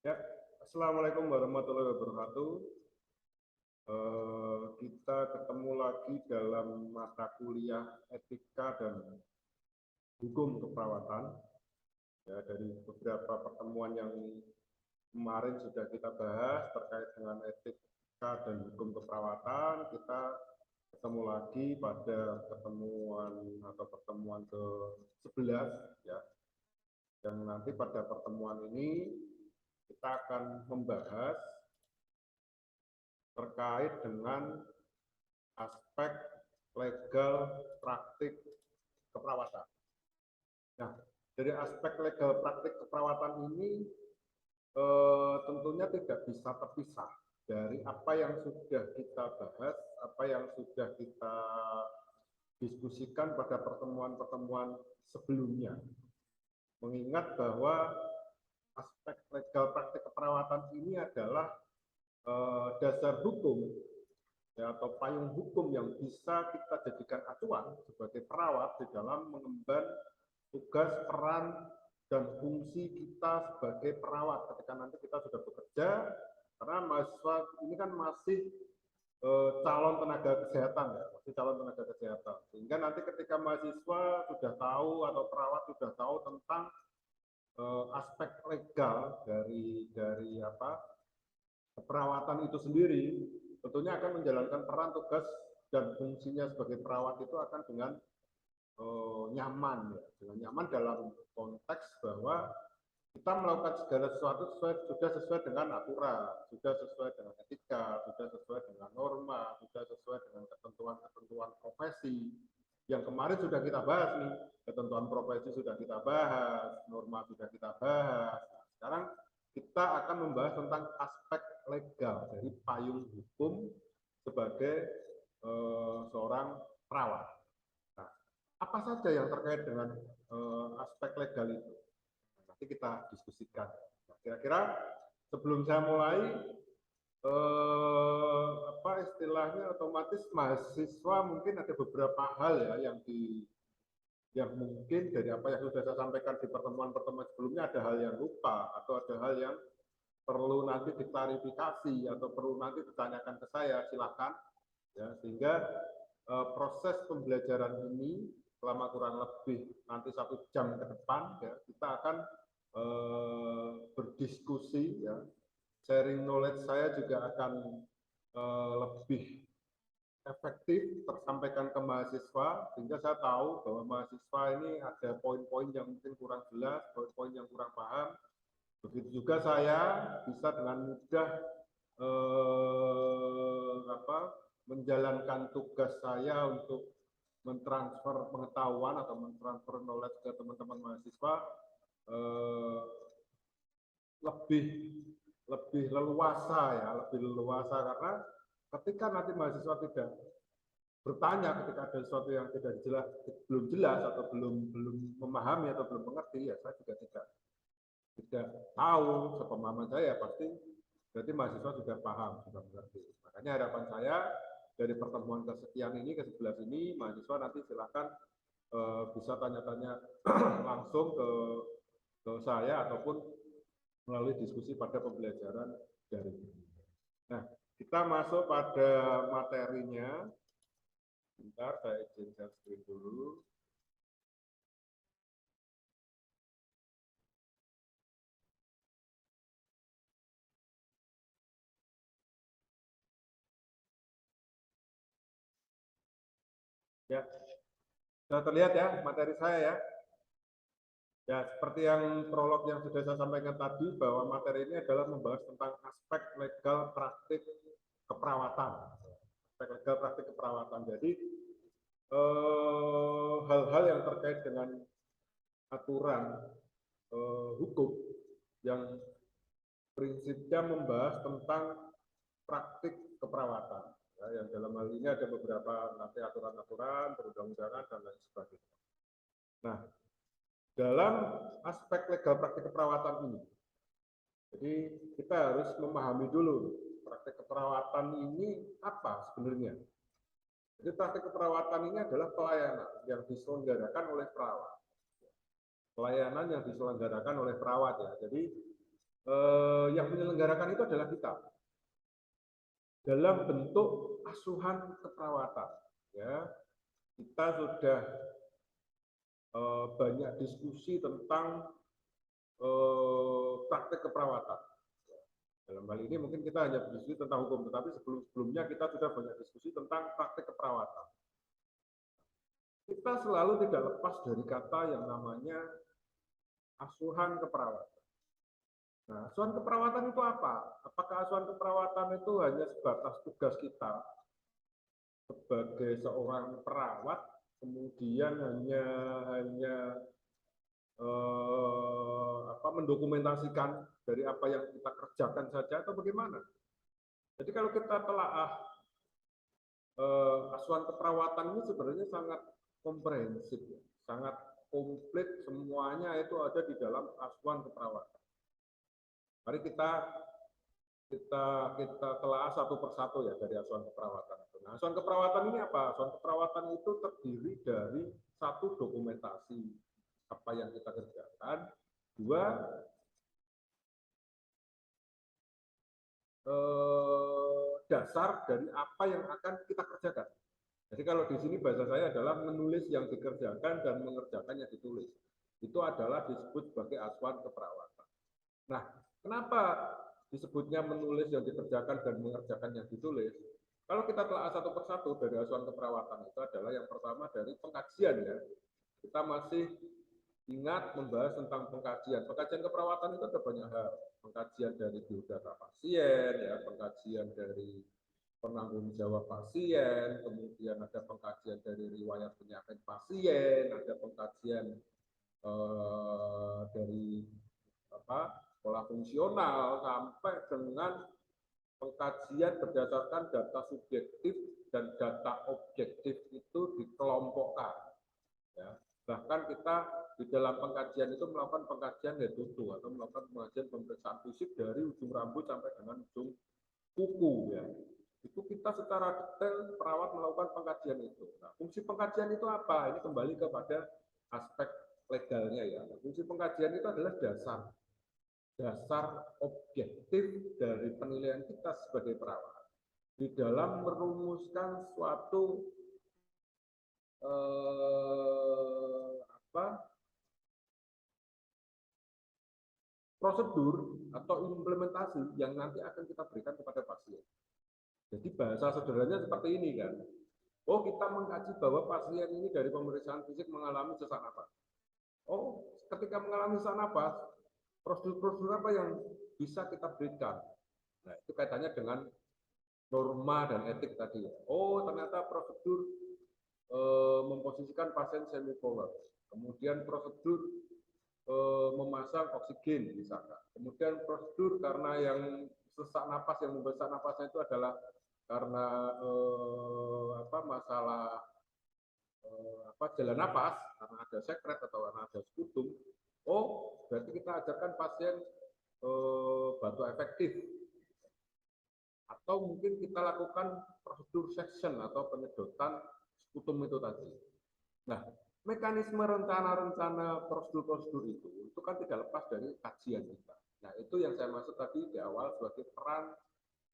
Ya, Assalamualaikum warahmatullahi wabarakatuh. Kita ketemu lagi dalam mata kuliah etika dan hukum keperawatan. Ya, dari beberapa pertemuan yang kemarin sudah kita bahas terkait dengan etika dan hukum keperawatan, kita ketemu lagi pada pertemuan atau pertemuan ke-11 ya. Yang nanti pada pertemuan ini kita akan membahas terkait dengan aspek legal praktik keperawatan. Nah, dari aspek legal praktik keperawatan ini tentunya tidak bisa terpisah dari apa yang sudah kita bahas, apa yang sudah kita diskusikan pada pertemuan-pertemuan sebelumnya. Mengingat bahwa aspek legal praktik keperawatan ini adalah dasar hukum ya, atau payung hukum yang bisa kita jadikan acuan sebagai perawat di dalam mengemban tugas, peran, dan fungsi kita sebagai perawat ketika nanti kita sudah bekerja, karena mahasiswa ini kan masih calon tenaga kesehatan ya, masih calon tenaga kesehatan, sehingga nanti ketika mahasiswa sudah tahu atau perawat sudah tahu tentang aspek legal dari apa keperawatan itu sendiri, tentunya akan menjalankan peran, tugas, dan fungsinya sebagai perawat itu akan dengan nyaman, ya, dengan nyaman dalam konteks bahwa kita melakukan segala sesuatu sudah sesuai dengan aturan, sudah sesuai dengan etika, sudah sesuai dengan norma, sudah sesuai dengan ketentuan-ketentuan profesi yang kemarin sudah kita bahas nih, ketentuan profesi sudah kita bahas, norma sudah kita bahas. Nah, sekarang kita akan membahas tentang aspek legal dari payung hukum sebagai seorang perawat. Nah, apa saja yang terkait dengan aspek legal itu? Nanti kita diskusikan. Nah, kira-kira sebelum saya mulai, apa istilahnya, otomatis mahasiswa mungkin ada beberapa hal ya yang mungkin dari apa yang sudah saya sampaikan di pertemuan-pertemuan sebelumnya ada hal yang lupa atau ada hal yang perlu nanti diklarifikasi atau perlu nanti ditanyakan ke saya, silakan ya, sehingga proses pembelajaran ini selama kurang lebih nanti 1 jam ke depan ya, kita akan berdiskusi ya, sharing knowledge saya juga akan lebih efektif tersampaikan ke mahasiswa, sehingga saya tahu bahwa mahasiswa ini ada poin-poin yang mungkin kurang jelas, poin-poin yang kurang paham. Begitu juga saya bisa dengan mudah apa, menjalankan tugas saya untuk mentransfer pengetahuan atau mentransfer knowledge ke teman-teman mahasiswa eh, lebih lebih leluasa ya, lebih leluasa, karena ketika nanti mahasiswa tidak bertanya ketika ada sesuatu yang tidak jelas, belum jelas atau belum belum memahami atau belum mengerti, ya saya juga tidak tahu, sepemahaman saya pasti berarti mahasiswa sudah paham, sudah mengerti. Makanya harapan saya dari pertemuan kesekian ini, ke-11 ini, mahasiswa nanti silakan bisa tanya-tanya langsung ke saya ataupun melalui diskusi pada pembelajaran daring. Nah, kita masuk pada materinya. Bentar, saya izin share screen dulu. Ya, sudah terlihat ya materi saya ya. Ya, seperti yang prolog yang sudah saya sampaikan tadi, bahwa materi ini adalah membahas tentang aspek legal praktik keperawatan. Aspek legal praktik keperawatan. Jadi, hal-hal yang terkait dengan aturan hukum yang prinsipnya membahas tentang praktik keperawatan. Ya, yang dalam hal ini ada beberapa nanti aturan-aturan, perundang-undangan, dan lain sebagainya. Nah, dalam aspek legal praktik keperawatan ini, jadi kita harus memahami dulu praktik keperawatan ini apa sebenarnya. Jadi praktik keperawatan ini adalah pelayanan yang diselenggarakan oleh perawat. Pelayanan yang diselenggarakan oleh perawat ya. Jadi yang menyelenggarakan itu adalah kita dalam bentuk asuhan keperawatan. Ya, kita sudah banyak diskusi tentang praktek keperawatan. Dalam hal ini mungkin kita hanya berdiskusi tentang hukum, tetapi sebelumnya kita sudah banyak diskusi tentang praktek keperawatan. Kita selalu tidak lepas dari kata yang namanya asuhan keperawatan. Nah, asuhan keperawatan itu apa? Apakah asuhan keperawatan itu hanya sebatas tugas kita sebagai seorang perawat, kemudian hanya mendokumentasikan dari apa yang kita kerjakan saja atau bagaimana? Jadi kalau kita telaah asuhan keperawatan ini sebenarnya sangat komprehensif, ya, sangat komplit, semuanya itu ada di dalam asuhan keperawatan. Mari kita telah satu persatu ya dari asuhan keperawatan. Nah, asuhan keperawatan ini apa? Asuhan keperawatan itu terdiri dari satu, dokumentasi apa yang kita kerjakan, dua, dasar dari apa yang akan kita kerjakan. Jadi kalau di sini bahasa saya adalah menulis yang dikerjakan dan mengerjakan yang ditulis. Itu adalah disebut sebagai asuhan keperawatan. Nah, kenapa disebutnya menulis yang dikerjakan dan mengerjakan yang ditulis? Kalau kita telah satu persatu dari asuhan keperawatan itu adalah yang pertama dari pengkajian ya. Kita masih ingat membahas tentang pengkajian. Pengkajian keperawatan itu ada banyak hal. Pengkajian dari biodata pasien, ya, pengkajian dari penanggung jawab pasien, kemudian ada pengkajian dari riwayat penyakit pasien, ada pengkajian dari pola fungsional sampai dengan pengkajian berdasarkan data subjektif dan data objektif itu dikelompokkan. Ya. Bahkan kita di dalam pengkajian itu melakukan pengkajian head to toe atau melakukan pengkajian pemeriksaan fisik dari ujung rambut sampai dengan ujung kuku ya. Itu kita secara detail perawat melakukan pengkajian itu. Nah, fungsi pengkajian itu apa? Ini kembali kepada aspek legalnya ya. Nah, fungsi pengkajian itu adalah dasar objektif dari penilaian kita sebagai perawat di dalam merumuskan suatu prosedur atau implementasi yang nanti akan kita berikan kepada pasien. Jadi bahasa sederhananya seperti ini kan. Oh, kita mengkaji bahwa pasien ini dari pemeriksaan fisik mengalami sesak napas. Oh, ketika mengalami sesak napas, prosedur-prosedur apa yang bisa kita berikan? Nah, itu kaitannya dengan norma dan etik tadi. Oh, ternyata prosedur memposisikan pasien semi-collapse. Kemudian prosedur memasang oksigen misalkan. Kemudian prosedur karena yang sesak napas, yang membesak napasnya itu adalah karena masalah jalan napas, karena ada sekret atau karena ada sekutum. Oh, berarti kita ajarkan pasien batu efektif. Atau mungkin kita lakukan prosedur section atau penyedotan sekutum itu tadi. Nah, mekanisme rencana-rencana prosedur-prosedur itu kan tidak lepas dari kajian kita. Nah, itu yang saya maksud tadi di awal sebagai peran,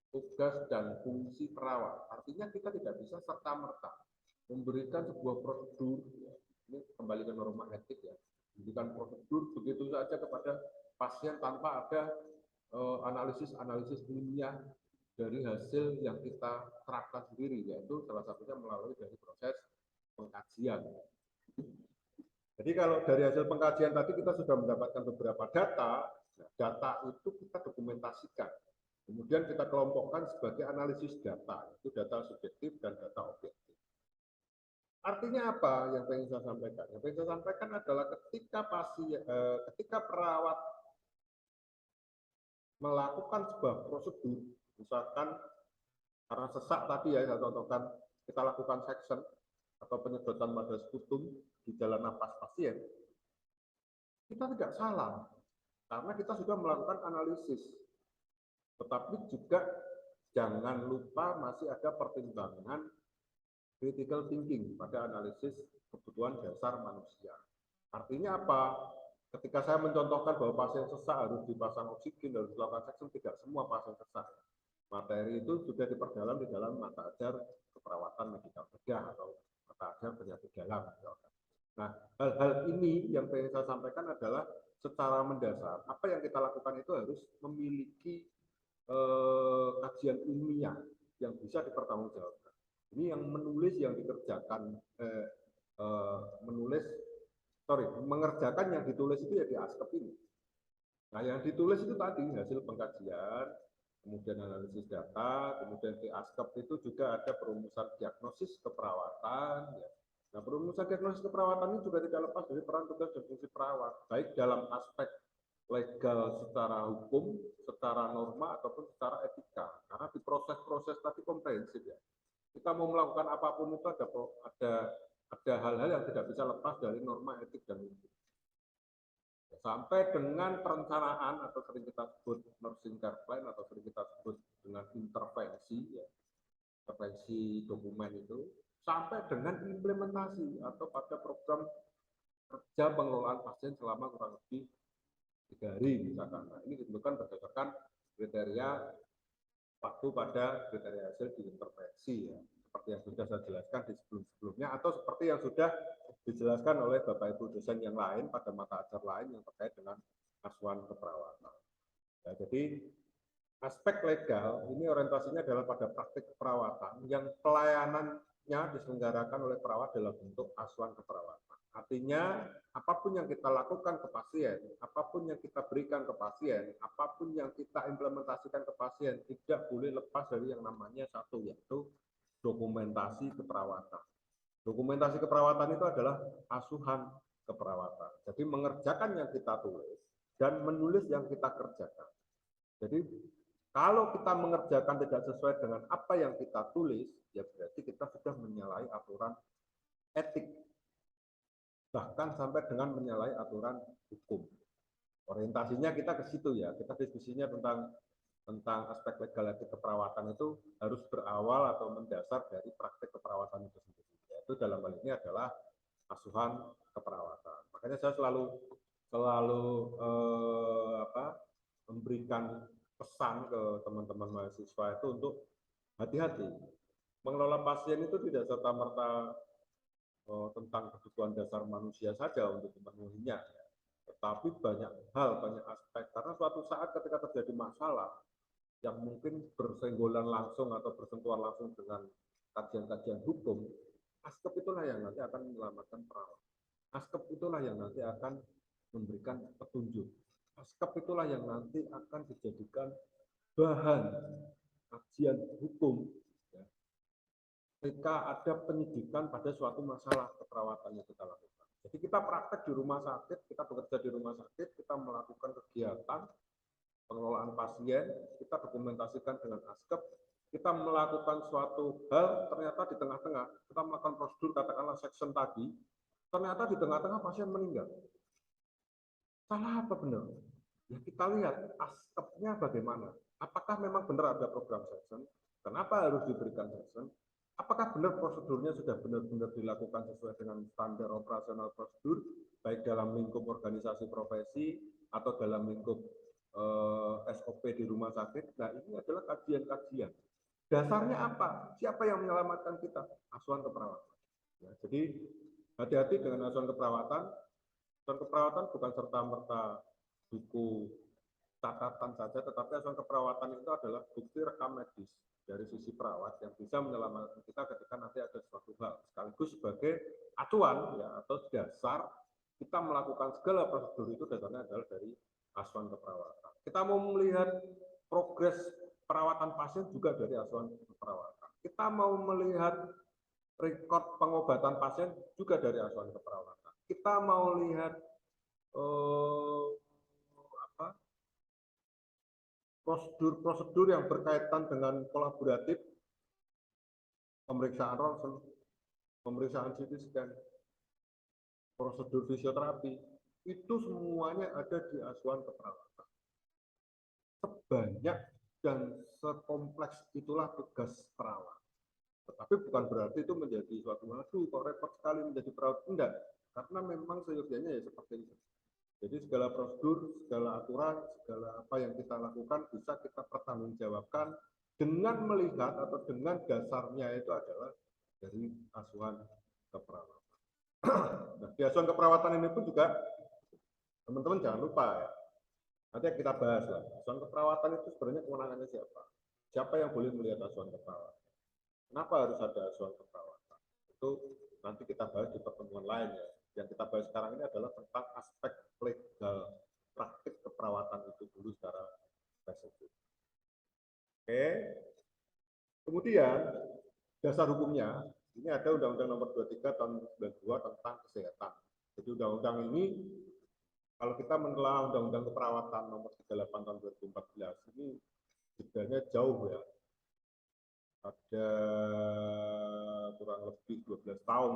tugas, dan fungsi perawat. Artinya kita tidak bisa serta-merta memberikan sebuah prosedur, ya, ini kembali ke norma etik ya, memberikan prosedur begitu saja kepada pasien tanpa ada analisis-analisis ilmiah dari hasil yang kita terapkan sendiri, yaitu salah satunya melalui dari proses pengkajian. Jadi kalau dari hasil pengkajian tadi kita sudah mendapatkan beberapa data, data itu kita dokumentasikan. Kemudian kita kelompokkan sebagai analisis data, itu data subjektif dan data objektif. Artinya apa yang ingin saya sampaikan? Yang ingin saya sampaikan adalah ketika perawat melakukan sebuah prosedur, misalkan karena sesak tadi ya, saya contohkan, kita lakukan section atau penyedotan pada sekutum di jalan napas pasien, kita tidak salah, karena kita sudah melakukan analisis. Tetapi juga jangan lupa masih ada pertimbangan critical thinking pada analisis kebutuhan dasar manusia. Artinya apa? Ketika saya mencontohkan bahwa pasien sesak harus dipasang oksigen, harus dilakukan seksen, tidak semua pasien sesak. Materi itu sudah diperdalam di dalam mata ajar keperawatan medikal bedah atau mata ajar penyakit dalam. Nah, hal-hal ini yang ingin saya sampaikan adalah secara mendasar, apa yang kita lakukan itu harus memiliki kajian ilmiah yang bisa dipertanggungjawabkan. Ini yang menulis yang dikerjakan, mengerjakan yang ditulis itu ya di askep ini. Nah, yang ditulis itu tadi hasil pengkajian, kemudian analisis data, kemudian di askep itu juga ada perumusan diagnosis keperawatan. Ya. Nah, perumusan diagnosis keperawatan ini juga tidak lepas dari peran tugas dan fungsi perawat, baik dalam aspek legal secara hukum, secara norma, ataupun secara etika. Karena di proses-proses tadi komprehensif ya. Kita mau melakukan apapun itu ada hal-hal yang tidak bisa lepas dari norma etik dan hukum. Sampai dengan perencanaan atau sering kita sebut nursing care plan atau sering kita sebut dengan intervensi, ya, intervensi dokumen itu, sampai dengan implementasi atau pada program kerja pengelolaan pasien selama kurang lebih 3 hari misalkan. Nah, ini ditentukan berdasarkan kriteria waktu pada kriteria hasil diintervensi ya. Seperti yang sudah saya jelaskan di sebelum-sebelumnya atau seperti yang sudah dijelaskan oleh Bapak Ibu dosen yang lain pada mata ajar lain yang terkait dengan asuhan keperawatan. Ya, jadi aspek legal ini orientasinya adalah pada praktik keperawatan yang pelayanannya diselenggarakan oleh perawat dalam bentuk asuhan keperawatan. Artinya, apapun yang kita lakukan ke pasien, apapun yang kita berikan ke pasien, apapun yang kita implementasikan ke pasien, tidak boleh lepas dari yang namanya satu, yaitu dokumentasi keperawatan. Dokumentasi keperawatan itu adalah asuhan keperawatan. Jadi mengerjakan yang kita tulis dan menulis yang kita kerjakan. Jadi kalau kita mengerjakan tidak sesuai dengan apa yang kita tulis, ya berarti kita sudah menyalahi aturan etik, bahkan sampai dengan menyalahi aturan hukum. Orientasinya kita ke situ ya. Kita diskusinya tentang aspek legal etik keperawatan itu harus berawal atau mendasar dari praktek keperawatan itu sendiri. Yaitu dalam hal ini adalah asuhan keperawatan. Makanya saya selalu memberikan pesan ke teman-teman mahasiswa itu untuk hati-hati. Mengelola pasien itu tidak serta-merta tentang kebutuhan dasar manusia saja untuk memenuhinya, tetapi banyak hal, banyak aspek. Karena suatu saat ketika terjadi masalah yang mungkin bersenggolan langsung atau bersentuhan langsung dengan kajian-kajian hukum, askep itulah yang nanti akan menyelamatkan perawat. Askep itulah yang nanti akan memberikan petunjuk. Askep itulah yang nanti akan dijadikan bahan kajian hukum ketika ada penyidikan pada suatu masalah keperawatan yang kita lakukan. Jadi kita praktek di rumah sakit, kita bekerja di rumah sakit, kita melakukan kegiatan pengelolaan pasien, kita dokumentasikan dengan askep, kita melakukan suatu hal, ternyata di tengah-tengah, kita melakukan prosedur, katakanlah section tadi, ternyata di tengah-tengah pasien meninggal. Salah apa benar? Ya kita lihat askepnya bagaimana. Apakah memang benar ada program section? Kenapa harus diberikan section? Apakah benar prosedurnya sudah benar-benar dilakukan sesuai dengan standar operasional prosedur, baik dalam lingkup organisasi profesi atau dalam lingkup SOP di rumah sakit? Nah, ini adalah kajian-kajian. Dasarnya apa? Siapa yang menyelamatkan kita? Asuhan keperawatan. Ya, jadi hati-hati dengan asuhan keperawatan. Asuhan keperawatan bukan serta-merta buku catatan saja, tetapi asuhan keperawatan itu adalah bukti rekam medis dari sisi perawat yang bisa menyelamatkan kita ketika nanti ada suatu hal, sekaligus sebagai acuan ya atau dasar kita melakukan segala prosedur itu dasarnya adalah dari asuhan keperawatan. Kita mau melihat progres perawatan pasien juga dari asuhan keperawatan. Kita mau melihat rekod pengobatan pasien juga dari asuhan keperawatan. Kita mau lihat prosedur-prosedur yang berkaitan dengan kolaboratif, pemeriksaan ronsen, pemeriksaan CT scan, prosedur fisioterapi, itu semuanya ada di asuhan keperawatan. Sebanyak dan sekompleks itulah tugas perawat. Tetapi bukan berarti itu menjadi suatu aduh kok repot sekali menjadi perawat, enggak. Karena memang seyogianya ya seperti itu. Jadi segala prosedur, segala aturan, segala apa yang kita lakukan bisa kita pertanggungjawabkan dengan melihat atau dengan dasarnya itu adalah dari asuhan keperawatan. Nah, di asuhan keperawatan ini pun juga teman-teman jangan lupa ya. Nanti kita bahas lah. Asuhan keperawatan itu sebenarnya kewenangannya siapa? Siapa yang boleh melihat asuhan keperawatan? Kenapa harus ada asuhan keperawatan? Itu nanti kita bahas di pertemuan lain ya. Yang kita bahas sekarang ini adalah tentang aspek legal praktik keperawatan itu dulu secara spesifik. Oke. Kemudian dasar hukumnya ini ada Undang-Undang Nomor 23 Tahun 92 tentang kesehatan. Jadi undang-undang ini kalau kita menelaah Undang-Undang Keperawatan Nomor 38 Tahun 2014 ini bedanya jauh ya. Ada kurang lebih 12 tahun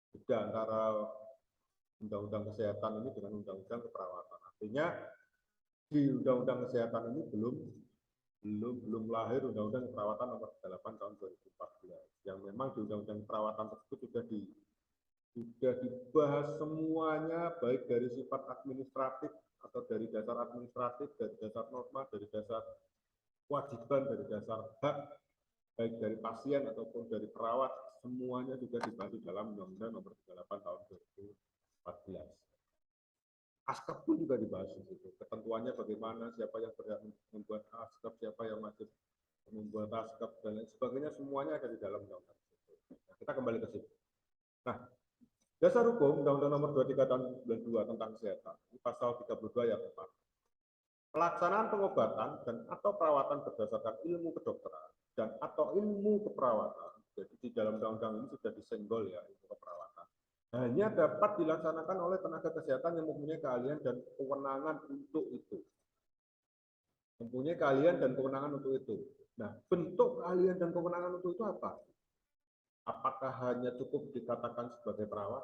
beda antara Undang-Undang Kesehatan ini dengan Undang-Undang Keperawatan. Artinya di Undang-Undang Kesehatan ini belum lahir Undang-Undang Keperawatan Nomor 8 Tahun 2014 yang memang di Undang-Undang Keperawatan tersebut sudah dibahas semuanya, baik dari sifat administratif atau dari dasar administratif, dari dasar norma, dari dasar kewajiban, dari dasar hak, baik dari pasien ataupun dari perawat, semuanya juga dibahas di dalam Undang-Undang Nomor 38 Tahun 2014. Askep pun juga dibahas di situ. Ketentuannya bagaimana, siapa yang berhak membuat askep, siapa yang wajib membuat askep, dan lain sebagainya, semuanya ada di dalam undang-undang. Nah, kita kembali ke situ. Nah, dasar hukum Undang-Undang Nomor 23 Tahun 92 tentang kesehatan, pasal 32 ayat 4. Pelaksanaan pengobatan dan atau perawatan berdasarkan ilmu kedokteran dan atau ilmu keperawatan. Jadi di dalam undang-undang ini sudah disenggol ya ilmu keperawatan. Hanya dapat dilaksanakan oleh tenaga kesehatan yang mempunyai keahlian dan kewenangan untuk itu. Mempunyai keahlian dan kewenangan untuk itu. Nah, bentuk keahlian dan kewenangan untuk itu apa? Apakah hanya cukup dikatakan sebagai perawat?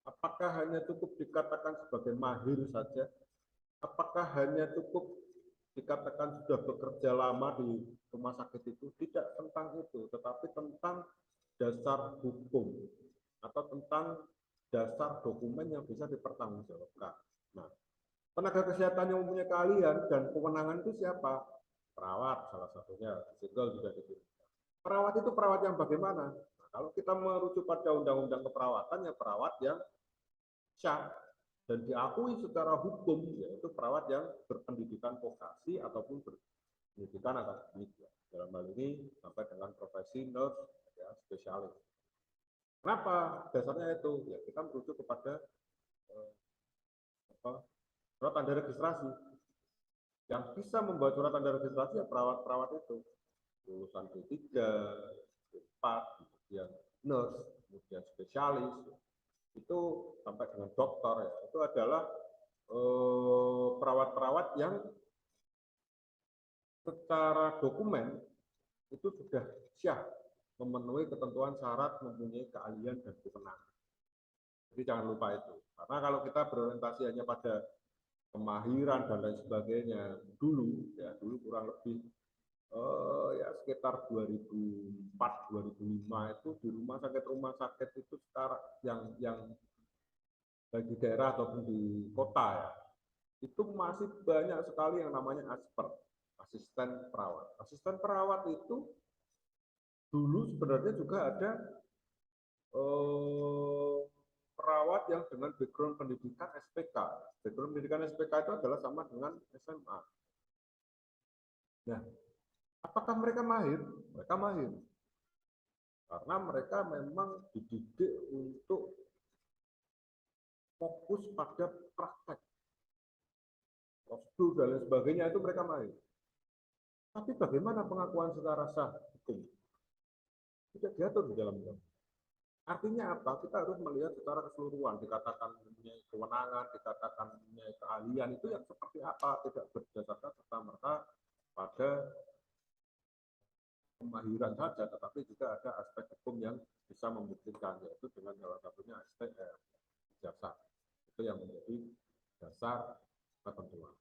Apakah hanya cukup dikatakan sebagai mahir saja? Apakah hanya cukup dikatakan sudah bekerja lama di rumah sakit itu? Tidak tentang itu, tetapi tentang dasar hukum atau tentang dasar dokumen yang bisa dipertanggungjawabkan. Nah, tenaga kesehatan yang mempunyai keahlian dan kewenangan itu siapa? Perawat salah satunya, disegel juga di sini. Perawat itu perawat yang bagaimana? Nah, kalau kita merujuk pada undang-undang keperawatan, ya perawat yang syah dan diakui secara hukum, yaitu perawat yang berpendidikan vokasi ataupun berpendidikan akademik. Ya. Dalam hal ini sampai dengan profesi nurse, ya, spesialis. Kenapa? Dasarnya itu, ya kita merujuk kepada surat tanda registrasi. Yang bisa membuat surat tanda registrasi ya perawat-perawat itu. Lulusan D3, D4, kemudian nurse, kemudian spesialis, itu sampai dengan dokter ya. Itu adalah perawat-perawat yang secara dokumen itu sudah syah memenuhi ketentuan syarat mempunyai keahlian dan kewenangan. Jadi jangan lupa itu. Karena kalau kita berorientasi hanya pada kemahiran dan lain sebagainya dulu kurang lebih ya sekitar 2004-2005 itu di rumah sakit itu sekarang yang baik di daerah ataupun di kota ya itu masih banyak sekali yang namanya ASPER, asisten perawat. Asisten perawat itu dulu sebenarnya juga ada perawat yang dengan background pendidikan SPK. Background pendidikan SPK itu adalah sama dengan SMA. Nah, apakah mereka mahir? Mereka mahir. Karena mereka memang dididik untuk fokus pada praktek. Prosedur dan lain sebagainya itu mereka mahir. Tapi bagaimana pengakuan secara sah hukum? Tidak diatur di dalam undang. Artinya apa? Kita harus melihat secara keseluruhan. Dikatakan mempunyai kewenangan, dikatakan mempunyai keahlian itu yang seperti apa? Tidak berdasarkan serta-merta pada kemahiran saja, tetapi juga ada aspek hukum yang bisa membuktikan, yaitu dengan salah satunya aspek ijazah. Itu yang menjadi dasar ketentuan.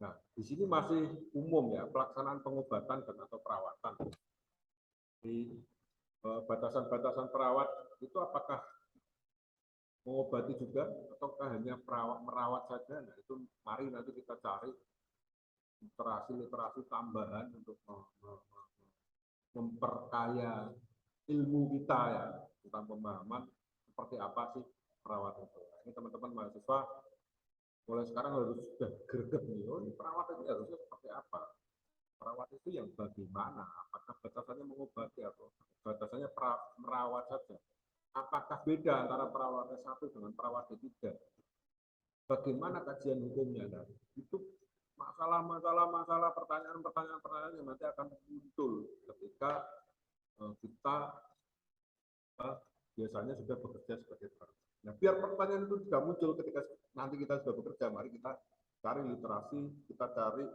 Nah, di sini masih umum ya, pelaksanaan pengobatan dan atau perawatan. Di batasan-batasan perawat itu apakah mengobati juga ataukah hanya merawat saja? Nah, itu mari nanti kita cari literasi tambahan untuk memperkaya ilmu kita ya tentang pemahaman seperti apa sih perawat itu. Nah, ini teman-teman mahasiswa mulai sekarang harus sudah greget nih, oh ini perawat itu harusnya seperti apa? Perawat itu yang bagaimana? Apakah batasannya mengobati atau batasannya merawat saja? Apakah beda antara perawat S1 dengan perawat D3? Bagaimana kajian hukumnya? Nah, itu masalah pertanyaan-pertanyaan yang nanti akan muncul ketika kita biasanya sudah bekerja sebagai perawat. Nah, biar pertanyaan itu tidak muncul ketika nanti kita sudah bekerja, mari kita cari literasi, kita cari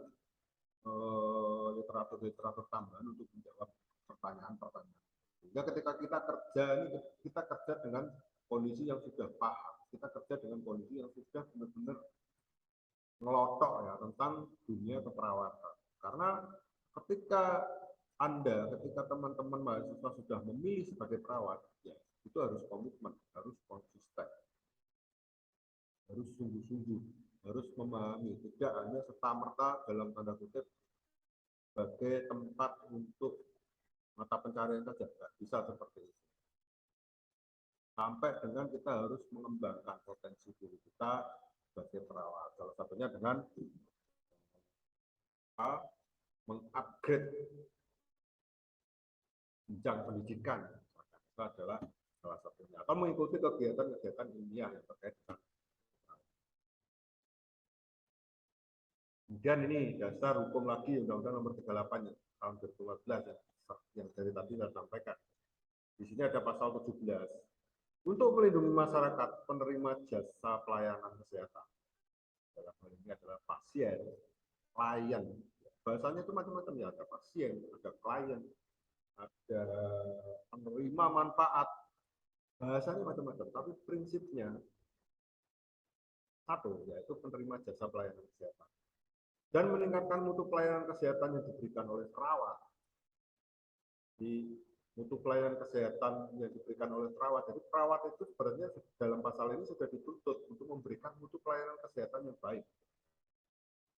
literatur-literatur tambahan untuk menjawab pertanyaan-pertanyaan. Sehingga ketika kita kerja ini kita kerja dengan kondisi yang sudah paham, kita kerja dengan kondisi yang sudah benar-benar ngelotok ya tentang dunia keperawatan. Karena ketika ketika teman-teman mahasiswa sudah memilih sebagai perawat, ya itu harus komitmen, harus konsisten, harus sungguh-sungguh, harus memahami, tidak hanya serta-merta dalam tanda kutip sebagai tempat untuk mata pencarian saja, tidak bisa seperti itu. Sampai dengan kita harus mengembangkan potensi diri kita sebagai perawat. Salah satunya dengan mengupgrade jenjang pendidikan. Itu adalah salah satunya. Atau mengikuti kegiatan-kegiatan ilmiah yang terkait dengan. Kemudian ini dasar hukum lagi Undang-Undang Nomor 38 tahun 2014 yang dari tadi saya sampaikan. Di sini ada pasal 17. Untuk melindungi masyarakat penerima jasa pelayanan kesehatan. Dalam hal ini adalah pasien, klien. Bahasanya itu macam-macam ya, ada pasien, ada klien, ada penerima manfaat. Bahasanya macam-macam, tapi prinsipnya satu, yaitu penerima jasa pelayanan kesehatan. Dan meningkatkan mutu pelayanan kesehatan yang diberikan oleh perawat. Di mutu pelayanan kesehatan yang diberikan oleh perawat. Jadi perawat itu sebenarnya dalam pasal ini sudah dituntut untuk memberikan mutu pelayanan kesehatan yang baik.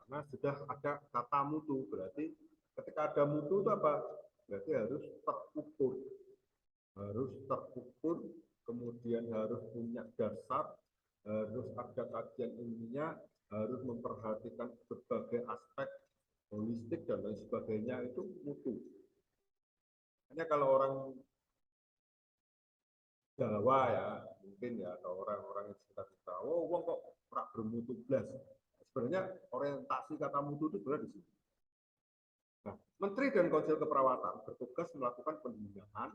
Karena sudah ada kata mutu, berarti ketika ada mutu itu apa? Berarti harus terukur, kemudian harus punya dasar, harus ada kajian ilmiah, harus memperhatikan berbagai aspek holistik dan lain sebagainya, itu mutu. Hanya kalau orang Jawa ya, mungkin ya, atau orang-orang yang sekitar kita, oh wong kok prak bermutu blas. Sebenarnya orientasi kata mutu itu sebenarnya di sini. Nah, Menteri dan Konsil Keperawatan bertugas melakukan pembinaan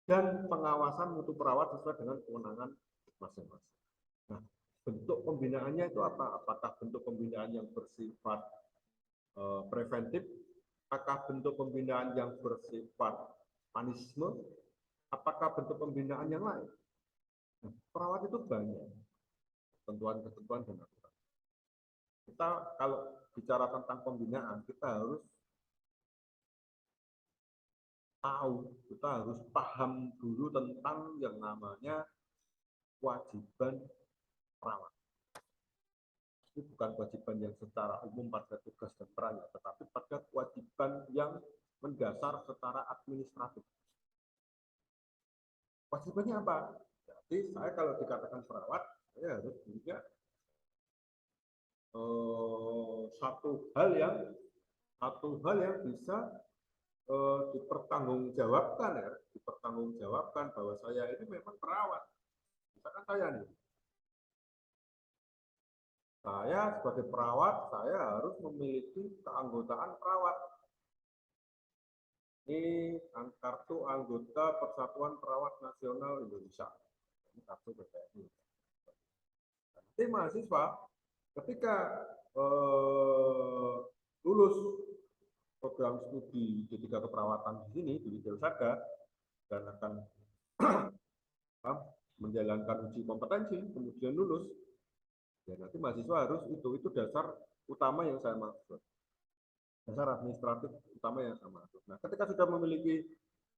dan pengawasan mutu perawat sesuai dengan kewenangan masing-masing. Nah, bentuk pembinaannya itu apa? Apakah bentuk pembinaan yang bersifat preventif? Apakah bentuk pembinaan yang bersifat panisme? Apakah bentuk pembinaan yang lain? Nah, perawat itu banyak ketentuan-ketentuan dan aturan. Kita kalau bicara tentang pembinaan, kita harus tahu, kita harus paham dulu tentang yang namanya kewajiban perawat. Itu bukan kewajiban yang secara umum pada tugas dan perannya, tetapi pada kewajiban yang mendasar secara administratif. Kewajibannya apa? Jadi saya kalau dikatakan perawat, saya harus punya satu hal yang bisa dipertanggungjawabkan bahwa saya ini memang perawat. Misalkan saya sebagai perawat, saya harus memiliki keanggotaan perawat. Ini kartu anggota Persatuan Perawat Nasional Indonesia. Ini kartu PPNI. Nanti mahasiswa ketika lulus program studi D3 keperawatan di sini di Widyasada dan akan menjalankan uji kompetensi, kemudian lulus, ya nanti mahasiswa harus itu dasar utama yang saya maksud. Dasar administratif utama yang saya maksud. Nah, ketika sudah memiliki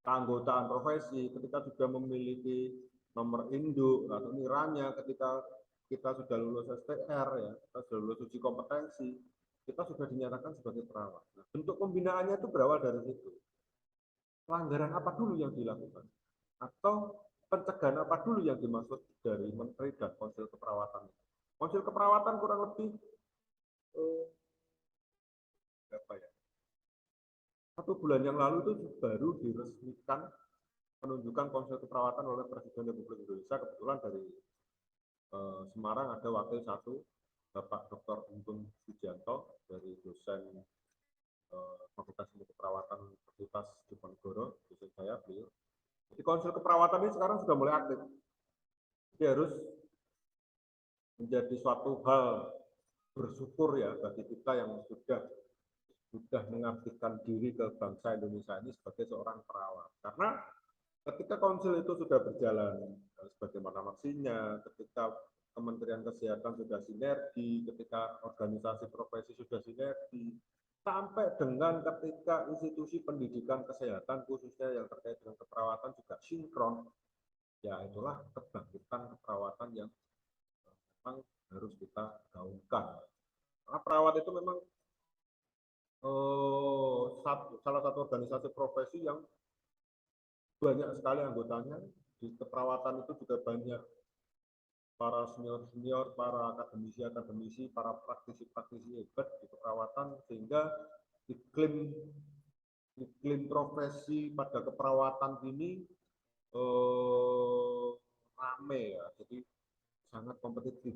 keanggotaan profesi, ketika sudah memiliki nomor induk atau niranya ketika kita sudah lulus STR ya, kita sudah lulus uji kompetensi, kita sudah dinyatakan sebagai perawat. Nah, bentuk pembinaannya itu berawal dari situ. Pelanggaran apa dulu yang dilakukan? Atau pencegahan apa dulu yang dimaksud dari Menteri dan Konsil Keperawatan? Konsil Keperawatan kurang lebih apa ya? 1 bulan yang lalu itu baru diresmikan penunjukan Konsil Keperawatan oleh Presiden Republik Indonesia. Kebetulan dari Semarang ada wakil satu, Bapak Dr. Untung Sujianto dari dosen Fakultas Ilmu Keperawatan Universitas Diponegoro, dosen saya beliau. Jadi konsul keperawatan ini sekarang sudah mulai aktif. Jadi harus menjadi suatu hal bersyukur ya bagi kita yang sudah mengabdikan diri ke bangsa Indonesia ini sebagai seorang perawat. Karena ketika konsul itu sudah berjalan sebagaimana maksinya, ketika Kementerian Kesehatan sudah sinergi, ketika organisasi profesi sudah sinergi, sampai dengan ketika institusi pendidikan kesehatan khususnya yang terkait dengan keperawatan juga sinkron, ya itulah kebangkitan keperawatan yang memang harus kita gaungkan. Karena perawat itu memang salah satu organisasi profesi yang banyak sekali anggotanya. Di keperawatan itu juga banyak para senior-senior, para akademisi-akademisi, para praktisi-praktisi hebat di keperawatan, sehingga iklim profesi pada keperawatan ini rame ya, jadi sangat kompetitif.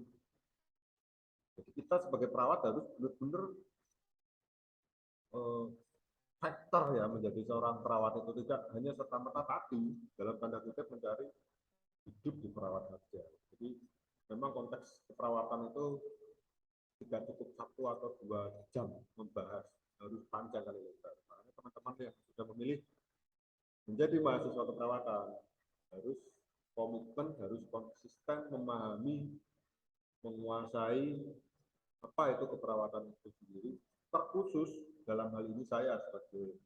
Jadi kita sebagai perawat harus benar-benar faktor ya menjadi seorang perawat itu tidak hanya serta-merta tadi dalam tanda kutip mencari hidup di perawat saja. Jadi memang konteks keperawatan itu tidak cukup 1 atau 2 jam membahas, harus panjang kali lebar. Makanya teman-teman yang sudah memilih menjadi mahasiswa keperawatan harus komitmen, harus konsisten memahami, menguasai apa itu keperawatan itu sendiri. Terkhusus dalam hal ini saya sebagai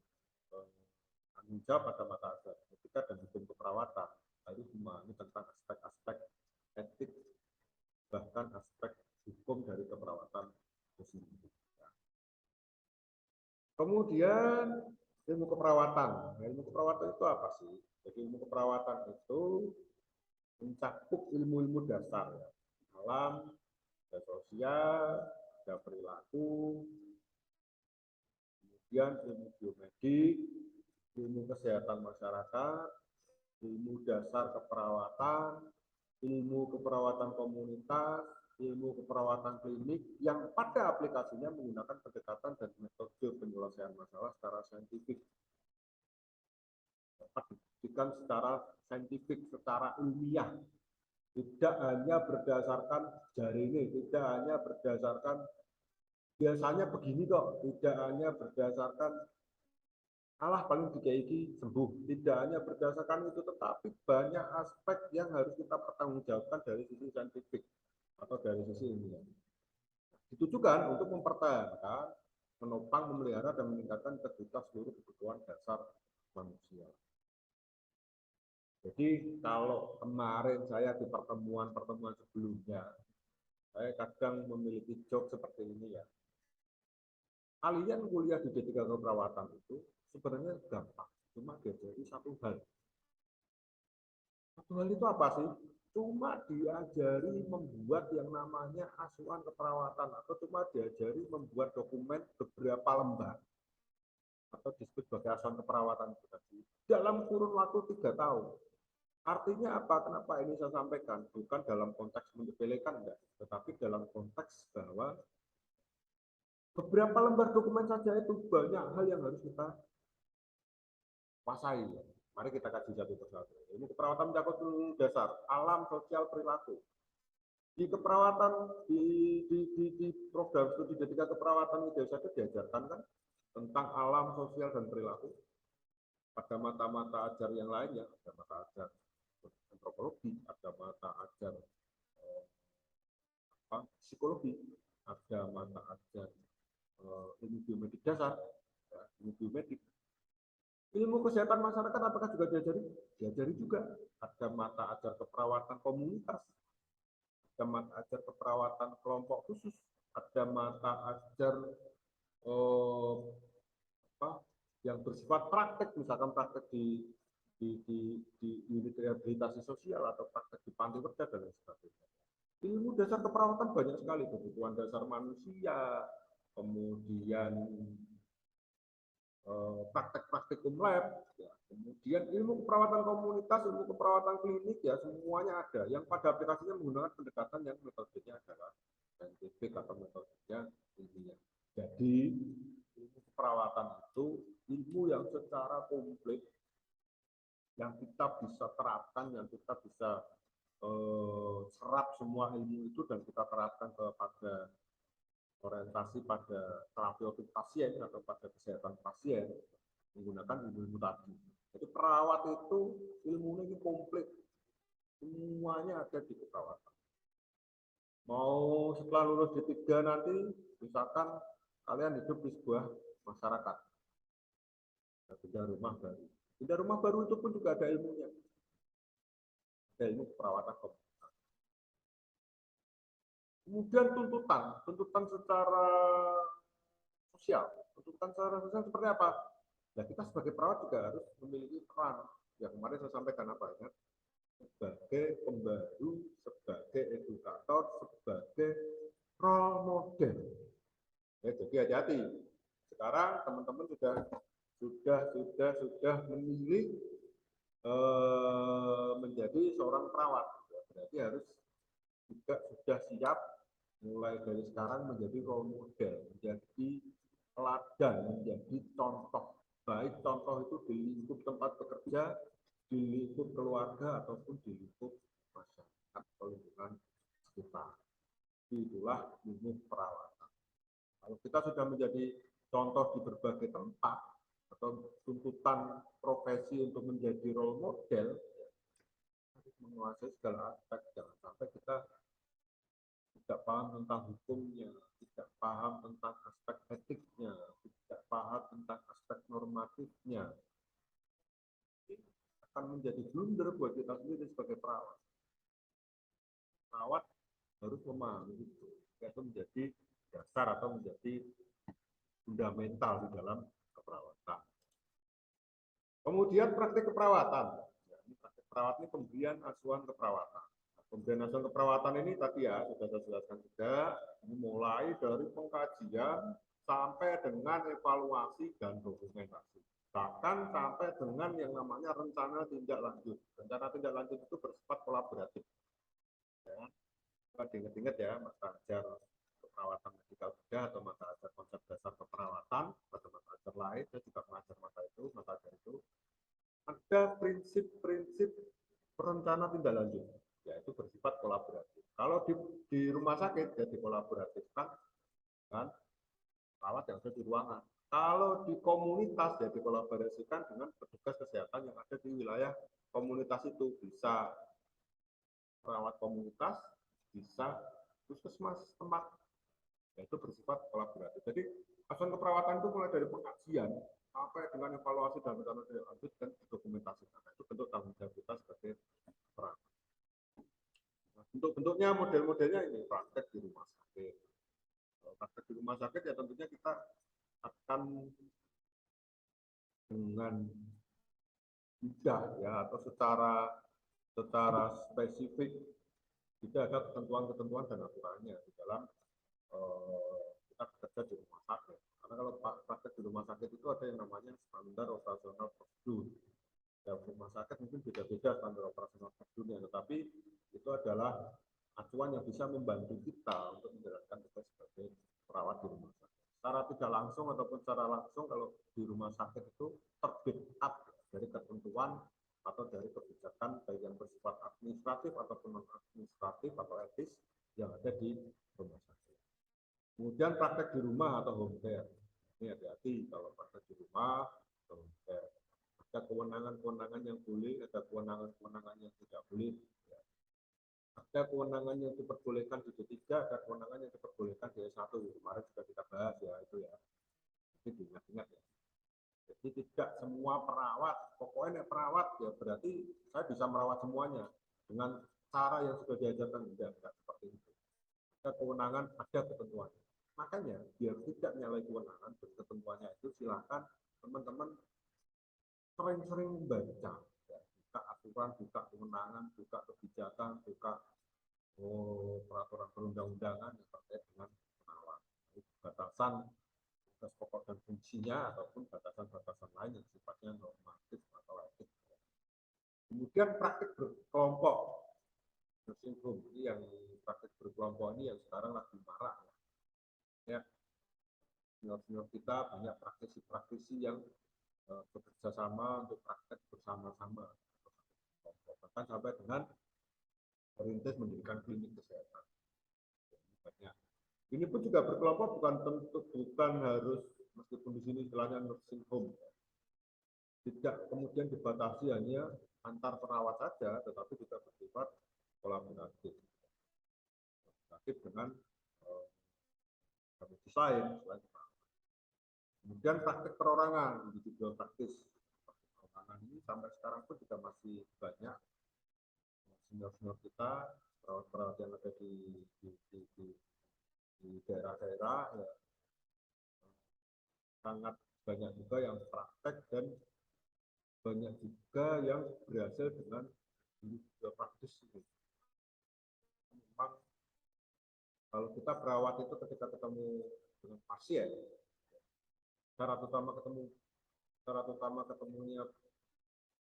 tanggung jawab pada mata ajar etika dan hukum keperawatan harus memahami tentang aspek-aspek etik, bahkan aspek hukum dari keperawatan itu sendiri. Kemudian ilmu keperawatan. Nah, ilmu keperawatan itu apa sih? Jadi ilmu keperawatan itu mencakup ilmu-ilmu dasar ya. Alam, ada sosial, ada perilaku, kemudian ilmu biomedik, ilmu kesehatan masyarakat, ilmu dasar keperawatan, ilmu keperawatan komunitas, ilmu keperawatan klinik yang pada aplikasinya menggunakan pendekatan dan metode penyelesaian masalah secara saintifik. Dapat dibuktikan secara saintifik, secara ilmiah. Tidak hanya berdasarkan jari ini, tidak hanya berdasarkan biasanya begini kok, tidak hanya berdasarkan Allah paling tiga ini sembuh. Tidak hanya berdasarkan itu, tetapi banyak aspek yang harus kita pertanggungjawabkan dari sisi saintifik atau dari sisi ilmiah. Ditujukan untuk mempertahankan, menopang, memelihara, dan meningkatkan integritas seluruh kebutuhan dasar manusia. Jadi kalau kemarin saya di pertemuan-pertemuan sebelumnya, saya kadang memiliki joke seperti ini ya. Kalian kuliah di D3 keperawatan itu sebenarnya gampang, cuma diajari satu hal. Satu hal itu apa sih? Cuma diajari membuat yang namanya asuhan keperawatan atau cuma diajari membuat dokumen beberapa lembar atau disebut sebagai asuhan keperawatan itu tadi dalam kurun waktu 3 tahun. Artinya apa? Kenapa ini saya sampaikan? Bukan dalam konteks menyepelekan enggak, tetapi dalam konteks bahwa beberapa lembar dokumen saja itu banyak hal yang harus kita kuasai. Mari kita kaji satu persatu. Ini keperawatan mencakup dasar alam, sosial, perilaku. Di keperawatan di program studi D3 keperawatan itu saja diajarkan kan tentang alam, sosial, dan perilaku. Pada mata-mata ajar yang lainnya, ada mata ajar antropologi, ada mata ajar psikologi, ada mata ajar ilmu biomedik dasar, ya, ilmu biomedik. Ilmu kesehatan masyarakat apakah juga diajari? Diajari juga. Ada mata ajar keperawatan komunitas, ada mata ajar keperawatan kelompok khusus, ada mata ajar eh, apa, yang bersifat praktek, misalkan praktek di unit rehabilitasi sosial atau praktek di panti werda dan lain sebagainya. Ilmu dasar keperawatan banyak sekali, kebutuhan dasar manusia, kemudian praktek-praktikum lab, ya. Kemudian ilmu keperawatan komunitas, ilmu keperawatan klinik, ya semuanya ada. Yang pada aplikasinya menggunakan pendekatan yang metodenya adalah saintifik atau metodenya ilmiah. Jadi ilmu keperawatan itu ilmu yang secara komplit yang kita bisa terapkan, yang kita bisa serap semua ilmu itu dan kita terapkan kepada orientasi pada terapeutik pasien atau pada kesehatan pasien menggunakan ilmu tadi. Jadi perawat itu ilmunya ini komplit, semuanya ada di keperawatan. Mau setelah lulus D3 nanti, misalkan kalian hidup di sebuah masyarakat, pindah rumah baru. Pindah rumah baru itu pun juga ada ilmunya, ada ilmu keperawatan komunitas. Kemudian tuntutan secara sosial. Tuntutan secara sosial seperti apa? Nah, kita sebagai perawat juga harus memiliki peran. Yang kemarin saya sampaikan apa ya? Sebagai pembaru, sebagai edukator, sebagai role model. Ya, jadi hati-hati. Sekarang teman-teman sudah memilih menjadi seorang perawat. Berarti harus juga sudah siap mulai dari sekarang menjadi role model, menjadi teladan, menjadi contoh. Baik contoh itu di lingkup tempat bekerja, di lingkup keluarga, ataupun di lingkup masyarakat atau lingkungan sekitar. Itulah ilmu perawatan. Kalau kita sudah menjadi contoh di berbagai tempat, atau tuntutan profesi untuk menjadi role model, harus menguasai segala aspek. Jangan sampai kita tidak paham tentang hukumnya, tidak paham tentang aspek etiknya, tidak paham tentang aspek normatifnya. Ini akan menjadi blunder buat kita sendiri sebagai perawat. Perawat harus memahami itu, itu menjadi dasar atau menjadi fundamental di dalam keperawatan. Kemudian praktik keperawatan. Praktik keperawatan ini pemberian asuhan keperawatan. Pemberian asuhan keperawatan ini tadi ya sudah saya jelaskan juga, ini mulai dari pengkajian sampai dengan evaluasi dan dokumentasi. Bahkan sampai dengan yang namanya rencana tindak lanjut. Rencana tindak lanjut itu bersifat kolaboratif. Ya. Ingat-ingat ya, mata ajar keperawatan medikal bedah atau mata ajar konsep dasar keperawatan, pada mata ajar lain, saya juga mengajar mata ajar itu, ada prinsip-prinsip perencana tindak lanjut, yaitu bersifat kolaboratif. Kalau di rumah sakit ya dikolaboratifkan dengan perawat yang ada di ruangan. Kalau di komunitas ya dikolaborasikan dengan petugas kesehatan yang ada di wilayah komunitas itu, bisa perawat komunitas, bisa puskesmas tempat, yaitu bersifat kolaboratif. Jadi asuhan keperawatan itu mulai dari pengkajian sampai dengan evaluasi dan rencana tindak lanjut dan dokumentasikan. Nah, itu bentuk tanggung jawab kita sebagai perawat. Nah, bentuk-bentuknya, model-modelnya ini praktek di rumah sakit. Kalau praktek di rumah sakit ya tentunya kita akan dengan mudah ya atau secara spesifik tidak ada ketentuan-ketentuan dan aturannya di dalam kita bekerja di rumah sakit. Karena kalau praktek di rumah sakit itu ada yang namanya standar operasional prosedur. Ya, rumah sakit mungkin beda-beda standar operasional prosedurnya, tetapi itu adalah acuan yang bisa membantu kita untuk menjalankan tugas sebagai perawat di rumah sakit. Secara tidak langsung ataupun secara langsung, kalau di rumah sakit itu terbit up dari ketentuan atau dari kebijakan baik yang bersifat administratif ataupun non administratif atau etis yang ada di rumah sakit. Kemudian praktek di rumah atau home care. Ini hati-hati kalau praktek di rumah atau home care. Ada kewenangan-kewenangan yang boleh, ada kewenangan-kewenangan yang tidak boleh. Ya. Ada kewenangan yang diperbolehkan di D3, ada kewenangan yang diperbolehkan di S1. Kemarin sudah kita bahas ya itu ya. Jadi diingat-ingat ya. Jadi D3 tidak semua perawat, pokoknya perawat ya berarti saya bisa merawat semuanya dengan cara yang sudah diajarkan, tidak seperti itu. Ada kewenangan, ada ketentuannya. Makanya biar tidak menyalahi kewenangan dan ketentuannya itu, silakan teman-teman sering-sering baca, ya, buka aturan, buka kewenangan, buka kebijakan, buka peraturan perundang-undangan yang terkait dengan perawat, batasan tugas pokok dan fungsinya ataupun batasan-batasan lain yang sifatnya normatif atau etik. Kemudian praktik berkelompok, nursing home ini yang praktik berkelompok ini yang sekarang lagi marak ya. Senior-senior kita banyak praktisi-praktisi yang bekerja sama untuk praktek bersama-sama, bahkan sampai dengan merintis mendirikan klinik kesehatan. Banyak. Ini pun juga berkelompok, bukan harus, meskipun di sini istilahnya nursing home, tidak kemudian dibatasi hanya antar perawat saja, tetapi juga bersifat kolaboratif dengan medis lain selain perawat. Kemudian praktik perorangan, individual praktis. Perorangan ini sampai sekarang pun juga masih banyak senior-senior kita, perawat-perawat yang ada di daerah-daerah ya, sangat banyak juga yang praktek dan banyak juga yang berhasil dengan individual praktis ini. Memang kalau kita perawat itu ketika ketemu dengan pasien, syarat utama ketemunya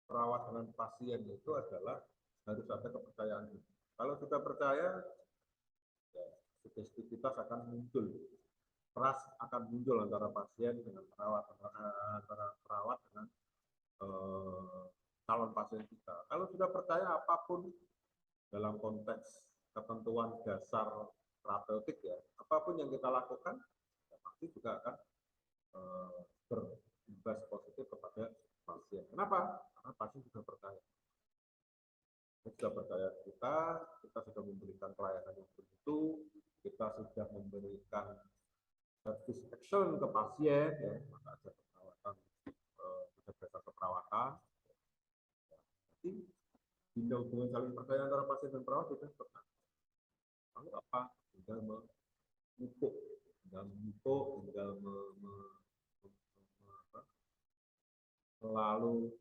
perawat dengan pasien itu adalah harus ada kepercayaan. Kalau sudah percaya, ya, sugestivitas akan muncul, trust akan muncul antara pasien dengan perawat, antara perawat dengan calon pasien kita. Kalau sudah percaya, apapun dalam konteks ketentuan dasar terapeutik ya, apapun yang kita lakukan, ya pasti juga akan berimbas positif kepada pasien. Kenapa? Karena pasien sudah percaya. Sudah percaya kita sudah memberikan pelayanan yang begitu, kita sudah memberikan service action ke pasien, ya, maka ada keperawatan, ada dasar keperawatan. Jadi bina hubungan saling percaya antara pasien dan perawat sudah pernah. Lalu apa? Tinggal memupuk, tinggal selalu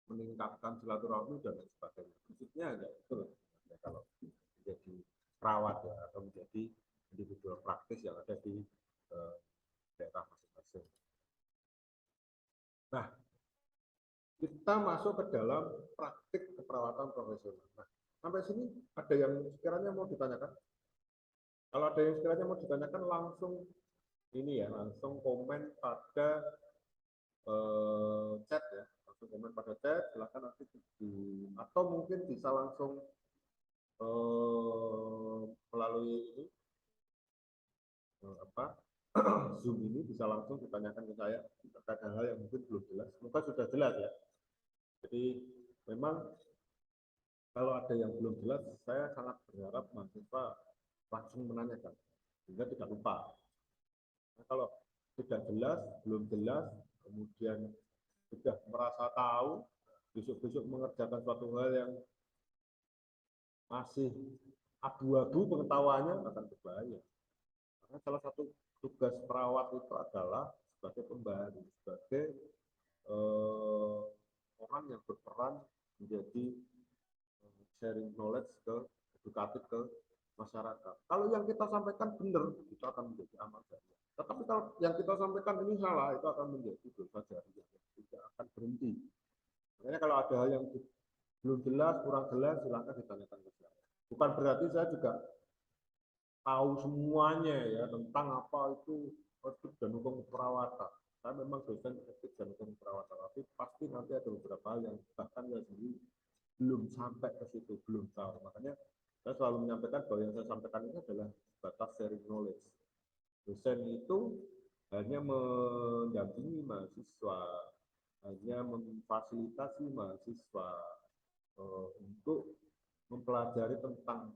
meningkatkan silaturahmi dan lain sebagainya. Maksudnya ya itu ya, kalau menjadi perawat ya, atau menjadi individual praktis yang ada di daerah masing-masing. Nah, kita masuk ke dalam praktik keperawatan profesional. Nah, sampai sini ada yang sekiranya mau ditanyakan? Kalau ada yang sekiranya mau ditanyakan, langsung ini ya, langsung komen pada chat ya, langsung komen pada chat, silahkan nanti atau mungkin bisa langsung melalui ini Zoom ini bisa langsung ditanyakan ke saya terkait hal-hal yang mungkin belum jelas. Semoga sudah jelas ya. Jadi memang kalau ada yang belum jelas, saya sangat berharap mahasiswa langsung menanyakan sehingga tidak lupa. Nah, kalau tidak jelas, belum jelas, kemudian sudah merasa tahu, besok-besok mengerjakan suatu hal yang masih abu-abu pengetahuannya, akan berbahaya. Karena salah satu tugas perawat itu adalah sebagai pembaharu, sebagai orang yang berperan menjadi sharing knowledge ke edukatif ke masyarakat. Kalau yang kita sampaikan benar, itu akan menjadi amal jariah. Tetapi kalau yang kita sampaikan ini salah, itu akan menjadi dosa jariah, tidak akan berhenti. Makanya kalau ada hal yang belum jelas, kurang jelas, silakan ditanyakan ke saya. Bukan berarti saya juga tahu semuanya ya tentang apa itu etik dan hukum keperawatan. Saya memang dosen etik dan hukum keperawatan, tapi pasti nanti ada beberapa hal yang bahkan saya sendiri belum sampai ke situ, belum tahu. Makanya saya selalu menyampaikan bahwa yang saya sampaikan ini adalah batas sharing knowledge. Dosen itu hanya mendampingi mahasiswa, hanya memfasilitasi mahasiswa untuk mempelajari tentang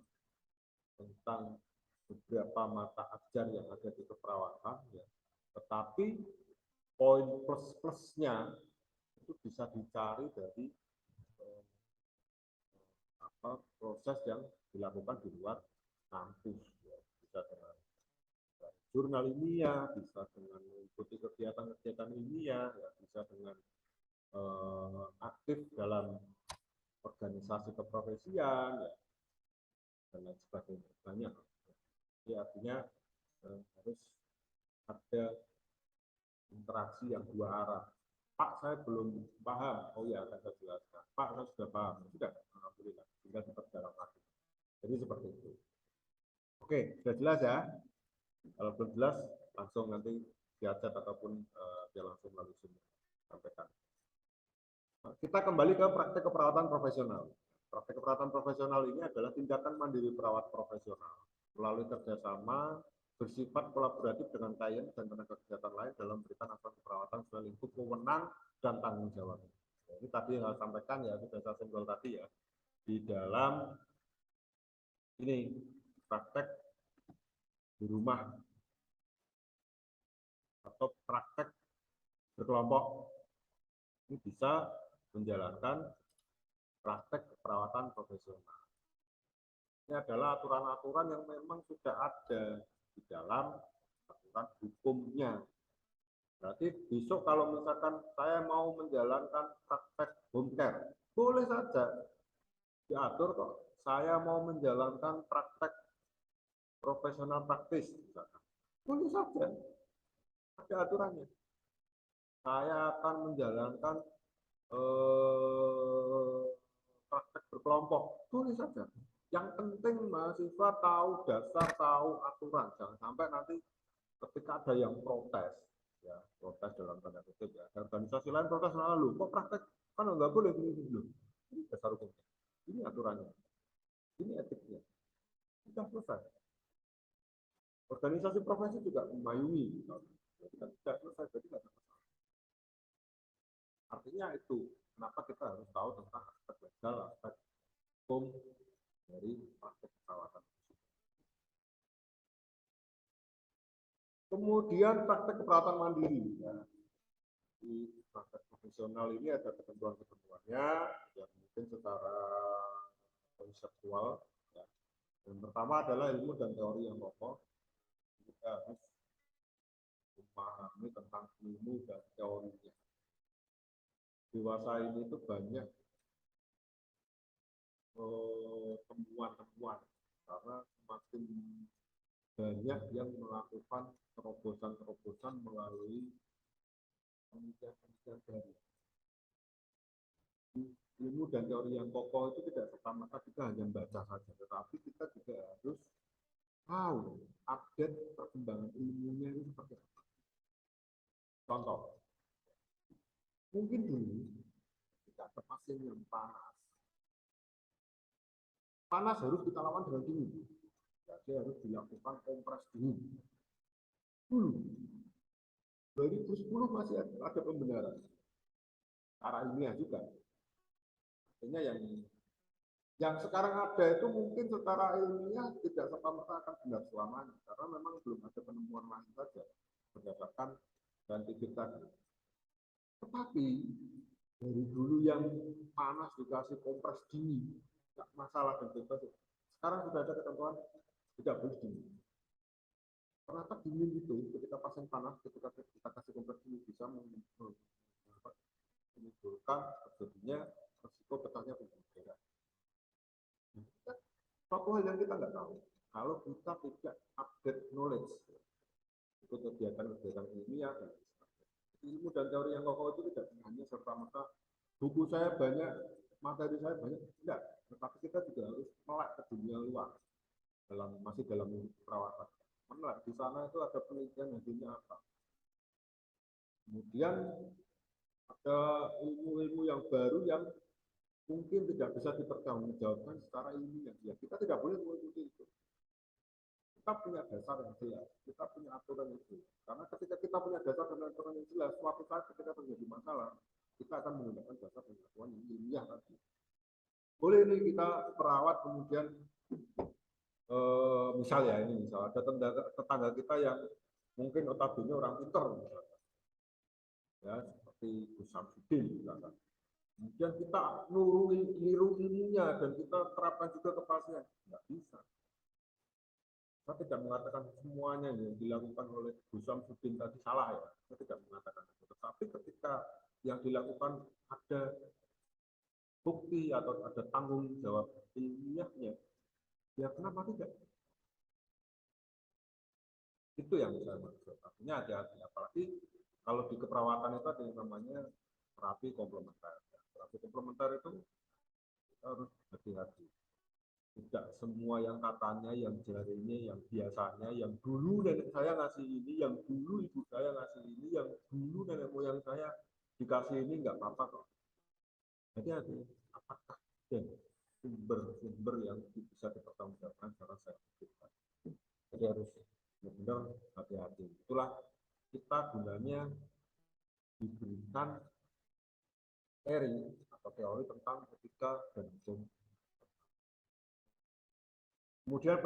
beberapa mata ajar yang ada di keperawatan, ya. Tetapi poin plus-plusnya itu bisa dicari dari proses yang dilakukan di luar kampus, ya. Bisa dengan jurnal ilmiah, bisa dengan mengikuti kegiatan-kegiatan ilmiah, ya. Bisa dengan aktif dalam organisasi keprofesian, ya, dan lain sebagainya. Banyak. Jadi artinya harus ada interaksi yang dua arah. Pak, saya belum paham. Oh ya, akan saya jelaskan. Pak, saya sudah paham. Sudah, alhamdulillah. Tinggal diperdalam lagi. Jadi seperti itu. Oke, sudah jelas ya? Kalau belum jelas, langsung nanti via chat ataupun dia langsung melalui Zoom sampaikan. Kita kembali ke praktek keperawatan profesional. Praktek keperawatan profesional ini adalah tindakan mandiri perawat profesional melalui kerjasama bersifat kolaboratif dengan klien dan tenaga kesehatan lain dalam memberikan asuhan keperawatan sesuai lingkup wewenang dan tanggung jawab. Nah, ini tadi yang saya sampaikan ya, sudah saya senggol tadi ya, di dalam ini praktek di rumah atau praktek berkelompok ini bisa menjalankan praktek keperawatan profesional. Ini adalah aturan-aturan yang memang sudah ada di dalam aturan hukumnya. Berarti besok kalau misalkan saya mau menjalankan praktek home care, boleh saja diatur kok. Saya mau menjalankan praktek profesional praktis, misalkan. Boleh saja, ada aturannya. Saya akan menjalankan praktek berkelompok, boleh saja. Yang penting mahasiswa tahu dasar, tahu aturan. Jangan sampai nanti ketika ada yang protes, ya protes dalam tanda kutip ya, organisasi lain protes lalu, kok praktek kan nggak boleh begini dulu. Ini dasar hukumnya, ini aturannya, ini etiknya, sudah selesai. Organisasi profesi juga memayungi, jadi kan tidak selesai, jadi tidak selesai. Artinya itu kenapa kita harus tahu tentang aspek legal, aspek hukum dari praktek keperawatan. Kemudian praktek keperawatan mandiri. Ya. Di praktek profesional ini ada ketentuan-ketentuannya yang mungkin secara konseptual. Ya. Yang pertama adalah ilmu dan teori yang pokok. Kita harus memahami tentang ilmu dan teorinya. Dewasa ini itu banyak temuan-temuan karena semakin banyak yang melakukan terobosan-terobosan melalui penelitian-penelitian baru. Ilmu dan teori yang kokoh itu tidak serta-merta kita hanya membaca saja, tetapi kita juga harus tahu update perkembangan ilmunya itu seperti apa. Contoh, mungkin dulu kita ada pasien yang panas. Panas harus kita lawan dengan dingin. Jadi harus dilakukan kompres dingin. Dulu 2010 masih ada pembenaran. Cara ilmiah juga. Artinya yang sekarang ada itu mungkin secara ilmiah tidak serta-merta akan benar selamanya. Karena memang belum ada penemuan lain saja berdasarkan saintifik tadi. Tetapi dari dulu yang panas dikasih kompres dingin, tidak masalah dan bebas. Sekarang sudah ada ketentuan tidak boleh dingin. Ternyata dingin itu ketika pasien panas, ketika kita kasih kompres dingin bisa menimbulkan terjadinya risiko pecahnya pembuluh darah. Suatu hal yang kita nggak tahu. Kalau kita tidak update knowledge, ikut kegiatan-kegiatan ilmiah dan ilmu dan teori yang kokoh itu tidak hanya serta-merta buku saya banyak, materi saya banyak, tidak. Tetapi kita juga harus melek ke dunia luar masih dalam perawatan. Melek di sana itu ada penelitian hasilnya apa. Kemudian ada ilmu-ilmu yang baru yang mungkin tidak bisa dipertanggungjawabkan secara ilmiah. Ya, kita tidak boleh mengikuti itu. Kita punya dasar yang jelas, kita punya aturan yang jelas. Karena ketika kita punya dasar dan aturan yang jelas, suatu saat ketika terjadi masalah, kita akan menggunakan dasar dan aturan yang ilmiah tadi. Boleh nih kita perawat kemudian misal ya ini misal ada tetangga kita yang mungkin notabene orang pintar misalnya. Ya, seperti Gus Samsudin misalkan. Kemudian kita niru ilmunya dan kita terapkan juga ke pasien, nggak bisa. Saya tidak mengatakan semuanya yang dilakukan oleh Gus Samsudin tadi salah ya, saya tidak mengatakan itu. Tetapi ketika yang dilakukan ada bukti atau ada tanggung jawab ilmiahnya, ya kenapa tidak? Itu yang saya maksud. Artinya hati-hati, apalagi kalau di keperawatan itu ada yang namanya terapi komplementer. Terapi komplementer itu kita harus hati-hati. Tidak semua yang katanya, yang jarinya, yang biasanya, yang dulu nenek saya ngasih ini, yang dulu ibu saya ngasih ini, yang dulu nenek moyang saya dikasih ini, nggak apa-apa kok. Hati-hati, apakah sumber-sumber yang bisa dipertanggungjawabkan secara sertifikat. Jadi harus benar-benar hati-hati. Itulah kita gunanya diberikan teori tentang etika dan hukum. Kemudian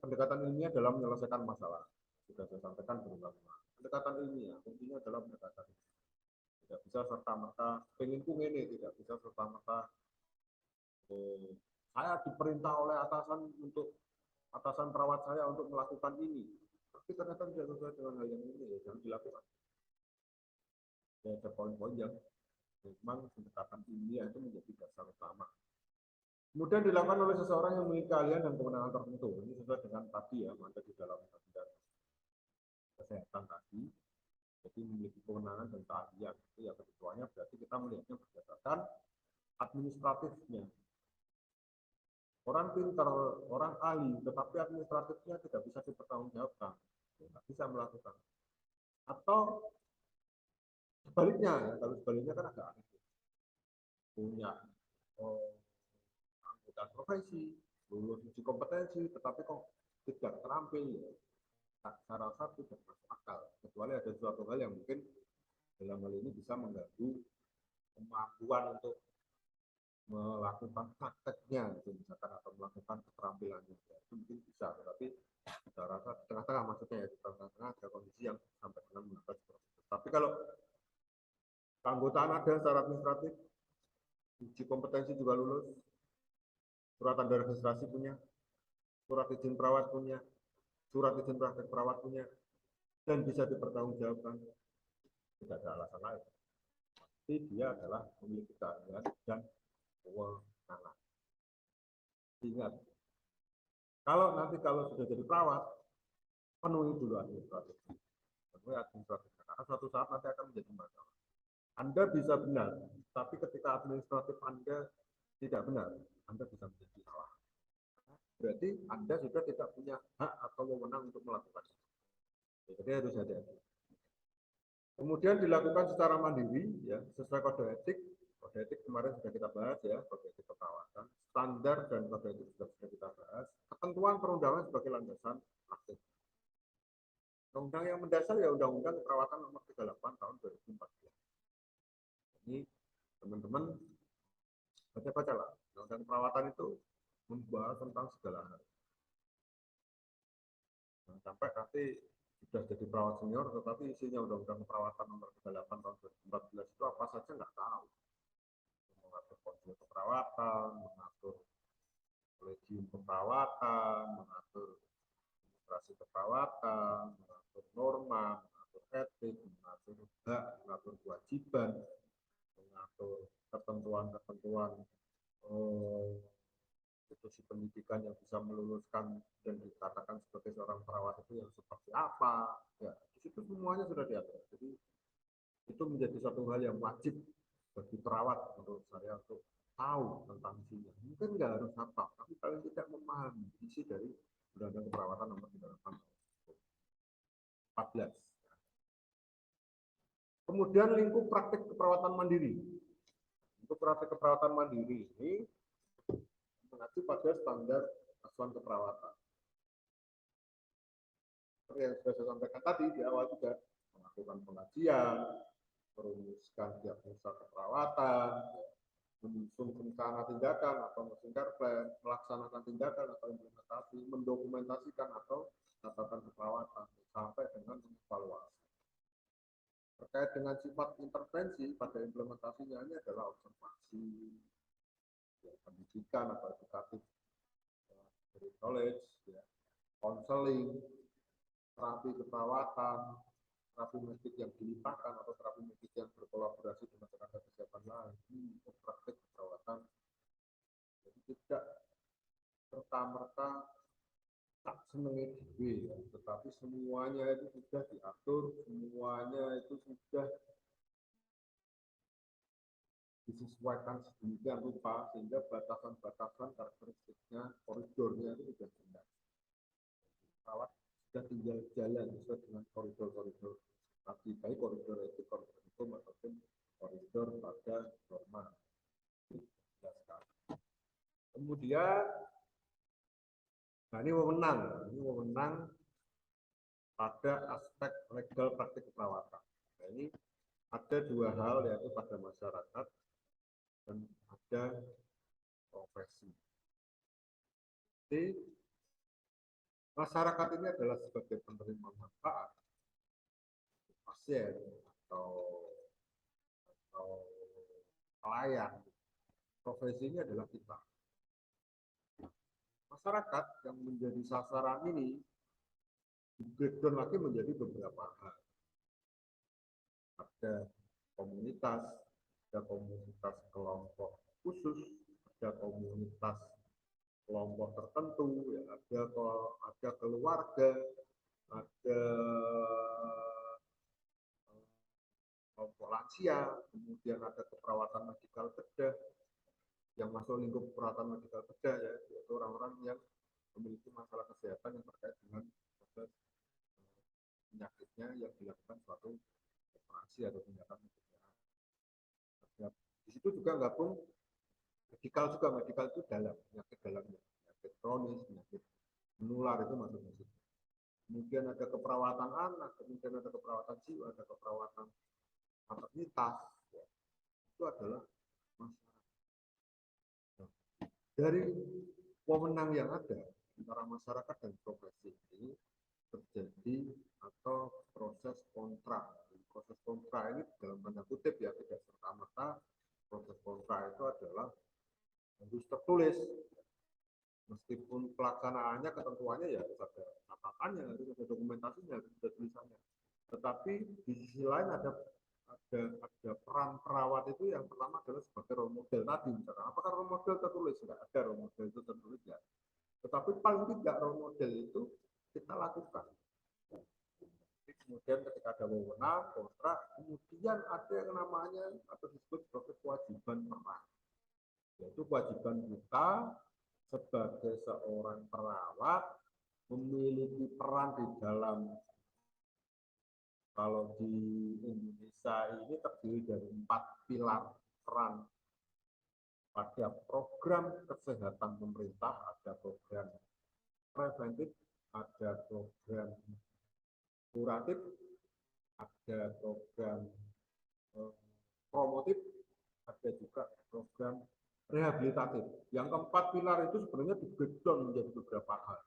pendekatan ilmiah dalam menyelesaikan masalah. Sudah saya sampaikan berulang-ulang. Pendekatan ilmiah intinya adalah pendekatan tidak bisa serta-merta penginku ini, tidak bisa serta-merta saya diperintah oleh atasan perawat saya untuk melakukan ini, tapi ternyata tidak sesuai dengan hal yang ini, ya jangan dilakukan. Ya, ada poin-poin yang memang pendekatan ilmiah itu menjadi dasar utama. Kemudian dilakukan oleh seseorang yang memiliki keahlian dan kewenangan tertentu. Ini sesuai dengan tadi ya, ada di dalam undang-undang kesehatan tadi. Jadi memiliki kewenangan dan keahlian. Itu ya kebutuhannya berarti kita melihatnya berdasarkan administratifnya. Orang pintar, orang ahli, tetapi administratifnya tidak bisa dipertanggungjawabkan. Tidak bisa melakukan. Atau sebaliknya, ya, kalau sebaliknya kan agak aneh. Punya angkutan profesi, lulus uji kompetensi, tetapi kok tidak terampil, ya. Saya rasa tidak masuk akal. Kecuali ada suatu hal yang mungkin dalam hal ini bisa mengganggu kemampuan untuk melakukan prakteknya, misalkan, atau melakukan keterampilannya. Ya, itu mungkin bisa, tetapi saya rasa di tengah-tengah maksudnya ya, di tengah-tengah ada kondisi yang sampai dengan mengangkat seperti itu. Tapi kalau keanggotaan ada secara administratif, uji kompetensi juga lulus, surat tanda registrasi punya, surat izin perawat punya, surat izin praktek perawat punya, dan bisa dipertanggungjawabkan, tidak ada alasan lain. Tapi dia adalah memiliki keahlian dan kewenangan. Ingat, kalau sudah jadi perawat, penuhi dulu administratif. Penuhi administratif. Karena suatu saat nanti akan menjadi masalah. Anda bisa benar, tapi ketika administratif Anda tidak benar, Anda bisa menjadi salah. Berarti Anda sudah tidak punya hak atau wewenang untuk melakukan itu. Jadi harus hati-hati. Kemudian dilakukan secara mandiri, ya, sesuai kode etik. Kode etik kemarin sudah kita bahas ya, kode etik keperawatan. Standar dan kode etik sudah kita bahas. Ketentuan perundangan sebagai landasan praktik. Undang-undang yang mendasar ya Undang-Undang Keperawatan Nomor 38 Tahun 2014. Ini teman-teman baca-bacalah. Undang-Undang Keperawatan itu membahas tentang segala hal. Sampai nanti sudah jadi perawat senior, tetapi isinya Undang-Undang Keperawatan Nomor 38 Tahun 2014 itu apa saja nggak tahu. Mengatur konsep keperawatan, mengatur kolegium keperawatan, mengatur administrasi keperawatan, mengatur norma, mengatur etik, mengatur hak, mengatur kewajiban, mengatur ketentuan-ketentuan institusi pendidikan yang bisa meluluskan dan dikatakan sebagai seorang perawat itu yang seperti apa, ya di situ semuanya sudah diatur. Jadi itu menjadi satu hal yang wajib bagi perawat menurut saya untuk tahu tentang isinya. Mungkin nggak harus hafal, tapi paling tidak memahami isi dari Undang-Undang Keperawatan Nomor 14. Kemudian lingkup praktik keperawatan mandiri. Untuk praktik keperawatan mandiri ini mengacu pada standar asuhan keperawatan. Seperti yang sudah saya sampaikan tadi di awal juga, melakukan pengajian, merumuskan diagnosa keperawatan, menyusun rencana tindakan atau menyusun plan, melaksanakan tindakan atau implementasi, mendokumentasikan atau catatan keperawatan, sampai dengan mengevaluasi. terkait dengan sifat intervensi pada implementasinya ini adalah observasi, ya, pendidikan atau edukatif, knowledge, ya, konseling, terapi keperawatan, terapi medis yang dilimpahkan atau terapi medis yang berkolaborasi dengan tenaga kesehatan lain, ini untuk praktik keperawatan. Jadi tidak serta-merta tak senengnya diri, ya, tetapi semuanya itu sudah diatur, semuanya itu sudah disesuaikan sedemikian rupa sehingga batasan-batasan karakteristiknya, koridornya itu sudah jelas. Perawat sudah tinggal jalan sesuai dengan koridor-koridor tadi, baik koridor etik, koridor hukum ataupun koridor pada norma. Kemudian, nah ini wewenang pada aspek legal praktik keperawatan. Nah, ini ada dua hal, yaitu pada masyarakat dan ada profesi. Jadi masyarakat ini adalah sebagai penerima manfaat, pasien atau pelayan. Profesi ini adalah kita. Masyarakat yang menjadi sasaran ini di-breakdown lagi menjadi beberapa hal. Ada komunitas kelompok khusus, ada komunitas kelompok tertentu, ya, ada keluarga, ada kelompok lansia, kemudian ada keperawatan medikal bedah, yang masuk lingkup perawatan medikal bedah, ya, yaitu orang-orang yang memiliki masalah kesehatan yang terkait dengan proses penyakitnya yang dilakukan suatu operasi atau tindakan medikal. Di situ juga gabung medikal juga, medikal itu dalam, penyakit dalamnya, penyakit kronis, penyakit menular itu masuk di situ. Kemudian ada keperawatan anak, kemudian ada keperawatan jiwa, ada keperawatan maternitas, ya. Itu adalah masyarakat. Nah, dari wewenang yang ada antara masyarakat dan profesi ini terjadi atau proses kontrak. Proses kontrak ini dalam tanda kutip, ya, tidak serta-merta proses kontrak itu adalah harus tertulis, meskipun pelaksanaannya, ketentuannya ya harus ada catatannya, harus ada dokumentasinya, harus ada tulisannya. Tetapi di sisi lain ada peran perawat itu yang pertama adalah sebagai role model tadi. Misalkan, apakah role model tertulis? Tidak ada role model itu tertulis, ya. Tetapi paling tidak role model itu kita lakukan. Kemudian ketika ada wewenang, kontrak, kemudian ada yang namanya atau disebut sebagai kewajiban peran. Yaitu kewajiban kita sebagai seorang perawat memiliki peran di dalam, kalau di Indonesia ini terdiri dari 4 pilar peran pada program kesehatan pemerintah. Ada program preventif, ada program kuratif, ada program promotif, ada juga program rehabilitatif. Yang keempat pilar itu sebenarnya di-breakdown menjadi beberapa hal.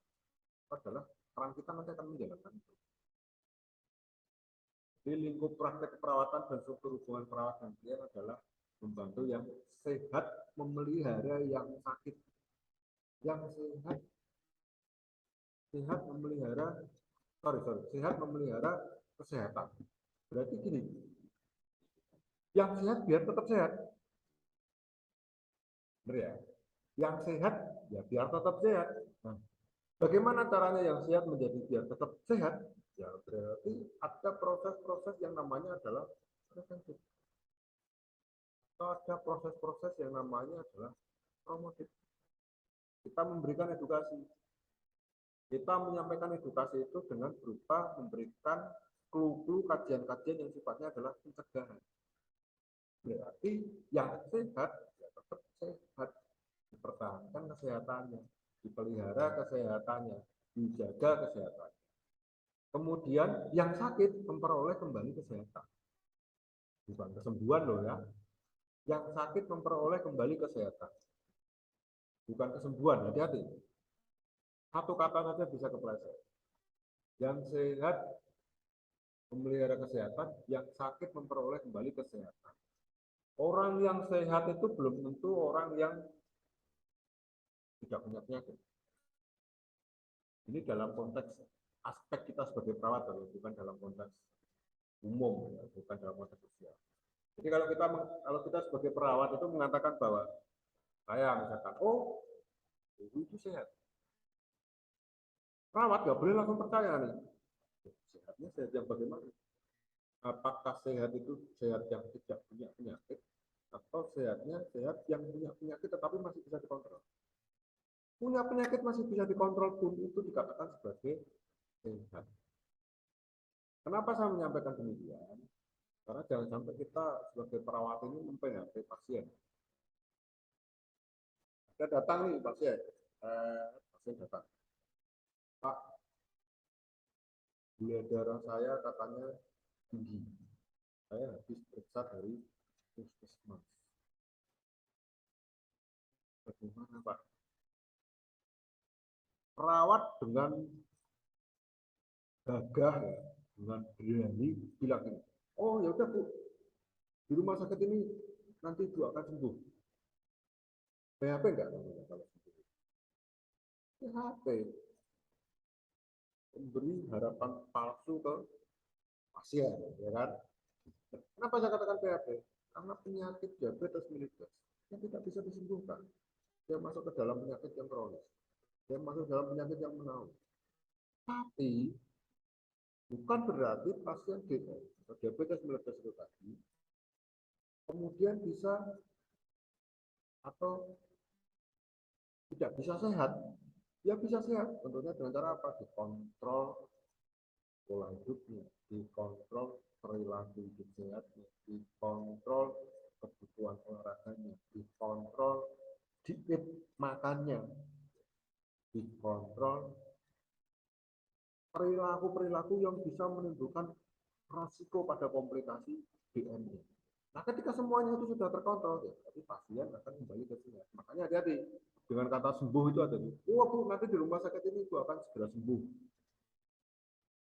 Itu adalah peran kita nanti akan menjalankan itu. Di lingkup praktek keperawatan dan struktur hubungan perawat dan klien adalah membantu yang sehat memelihara yang sakit. Yang sehat memelihara kesehatan. Berarti gini, yang sehat biar tetap sehat. Benar ya? Yang sehat ya biar tetap sehat. Nah, bagaimana caranya yang sehat menjadi biar tetap sehat? Ya berarti ada proses-proses yang namanya adalah preventif. Atau ada proses-proses yang namanya adalah promotif. Kita memberikan edukasi. Kita menyampaikan edukasi itu dengan berupa memberikan clue-clue kajian-kajian yang sifatnya adalah pencegahan. Berarti yang sehat ya tetap sehat, dipertahankan kesehatannya, dipelihara kesehatannya, dijaga kesehatannya. Kemudian yang sakit memperoleh kembali kesehatan. Bukan kesembuhan loh ya. Yang sakit memperoleh kembali kesehatan. Bukan kesembuhan, hati-hati. Satu kata saja bisa kepleset. Yang sehat memelihara kesehatan, yang sakit memperoleh kembali kesehatan. Orang yang sehat itu belum tentu orang yang tidak punya penyakit. Ini dalam konteks aspek kita sebagai perawat, bukan dalam konteks umum, ya, bukan dalam konteks sosial. Jadi kalau kita sebagai perawat itu mengatakan bahwa saya misalkan, oh ibu itu sehat, perawat nggak boleh langsung percaya nih. Sehatnya sehat yang bagaimana? Apakah sehat itu sehat yang tidak punya penyakit, atau sehatnya sehat yang punya penyakit tetapi masih bisa dikontrol? Punya penyakit masih bisa dikontrol pun itu dikatakan sebagai sehat. Kenapa saya menyampaikan demikian? Karena jangan sampai kita sebagai perawat ini memphp pasien. Ada datang nih pasien, pasien datang, Pak, gula darah saya katanya tinggi. Saya habis periksa dari puskesmas. Bagaimana Pak? Perawat dengan gagah ya, dengan berani bilang ini, oh ya udah Bu, di rumah sakit ini nanti Ibu akan sembuh. PHP enggak kalau sembuh? PHP, memberi harapan palsu ke pasien, ya kan? Kenapa saya katakan PHP? Karena penyakit diabetes mellitus yang tidak bisa disembuhkan. Dia masuk ke dalam penyakit yang kronis. Dia masuk dalam penyakit yang menaun. Tapi bukan berarti pasien diabetes mellitus itu tadi kemudian bisa atau tidak bisa sehat. Ya bisa sehat. Tentunya dengan cara apa? Dikontrol pola hidupnya, dikontrol perilaku hidup sehatnya, dikontrol kebutuhan olahraganya, dikontrol diet makannya, dikontrol perilaku-perilaku yang bisa menimbulkan risiko pada komplikasi DM-nya. Nah, ketika semuanya itu sudah terkontrol, ya, tapi pasien akan kembali ke sehat. Makanya hati-hati dengan kata sembuh itu ada. Wah Bu, nanti di rumah sakit ini Bu akan segera sembuh.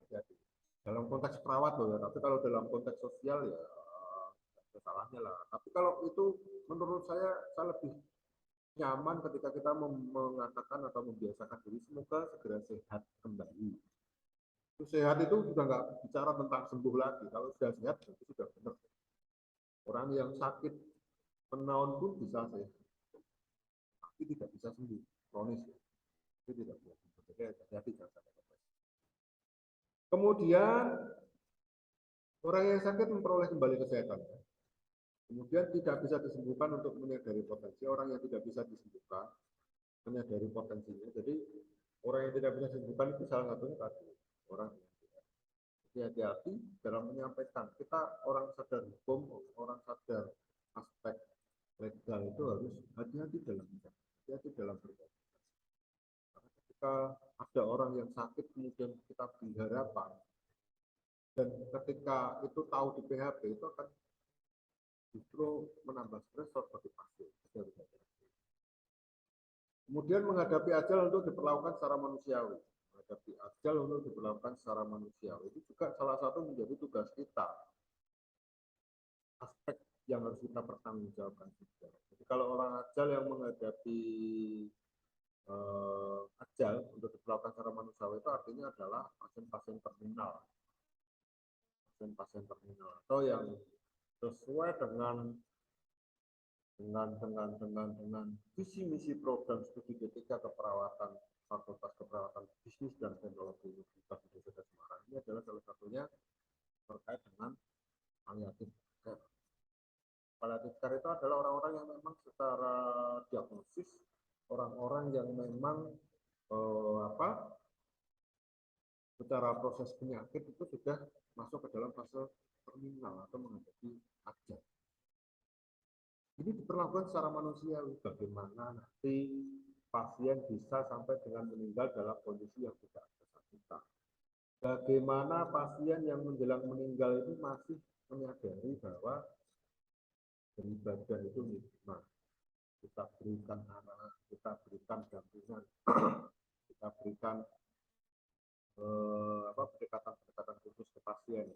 Hati-hati. Dalam konteks perawat loh ya, tapi kalau dalam konteks sosial ya ada salahnya lah. Tapi kalau itu menurut saya lebih nyaman ketika kita mengatakan atau membiasakan diri semoga segera sehat kembali. Sehat itu sudah nggak bicara tentang sembuh lagi. Kalau sudah sehat itu sudah benar. Orang yang sakit menaun pun bisa sehat, tapi tidak bisa sembuh kronis. Itu tidak bisa sembuh. Jadi hati-hati jangan sampai. Kemudian orang yang sakit memperoleh kembali kesehatan. Kemudian tidak bisa disembuhkan untuk menyadari potensi. Orang yang tidak bisa disembuhkan menyadari potensinya. Jadi orang yang tidak bisa disembuhkan itu salah satunya tadi orang yang tidak. Jadi hati-hati dalam menyampaikan. Kita orang sadar hukum, orang sadar aspek legal itu harus hati-hati dalam hati-hati dalam berkata. Karena ketika ada orang yang sakit kemudian kita beri harapan dan ketika itu tahu di PHP itu akan justru menambah stresor bagi pasien. Kemudian menghadapi ajal untuk diperlakukan secara manusiawi. Menghadapi ajal untuk diperlakukan secara manusiawi itu juga salah satu menjadi tugas kita. Aspek yang harus kita pertanggungjawabkan juga. Jadi kalau orang ajal yang menghadapi ajal untuk diperlakukan secara manusiawi itu artinya adalah pasien-pasien terminal. Pasien-pasien terminal atau yang sesuai dengan visi misi program studi ketika keperawatan Fakultas Keperawatan Bisnis dan Teknologi Universitas Indonesia Semarang ini adalah salah satunya terkait dengan palliative care. Palliative care itu adalah orang-orang yang memang secara diagnosis orang-orang yang memang secara proses penyakit itu sudah masuk ke dalam fase terminal atau menghadapi ajal. Ini diperlakukan secara manusiawi. Bagaimana nanti pasien bisa sampai dengan meninggal dalam kondisi yang tidak kesakitan. Bagaimana pasien yang menjelang meninggal itu masih menyadari bahwa beribadah itu nikmat. Kita berikan arahan, kita berikan dampingan, kita berikan pendekatan-pendekatan khusus ke pasien.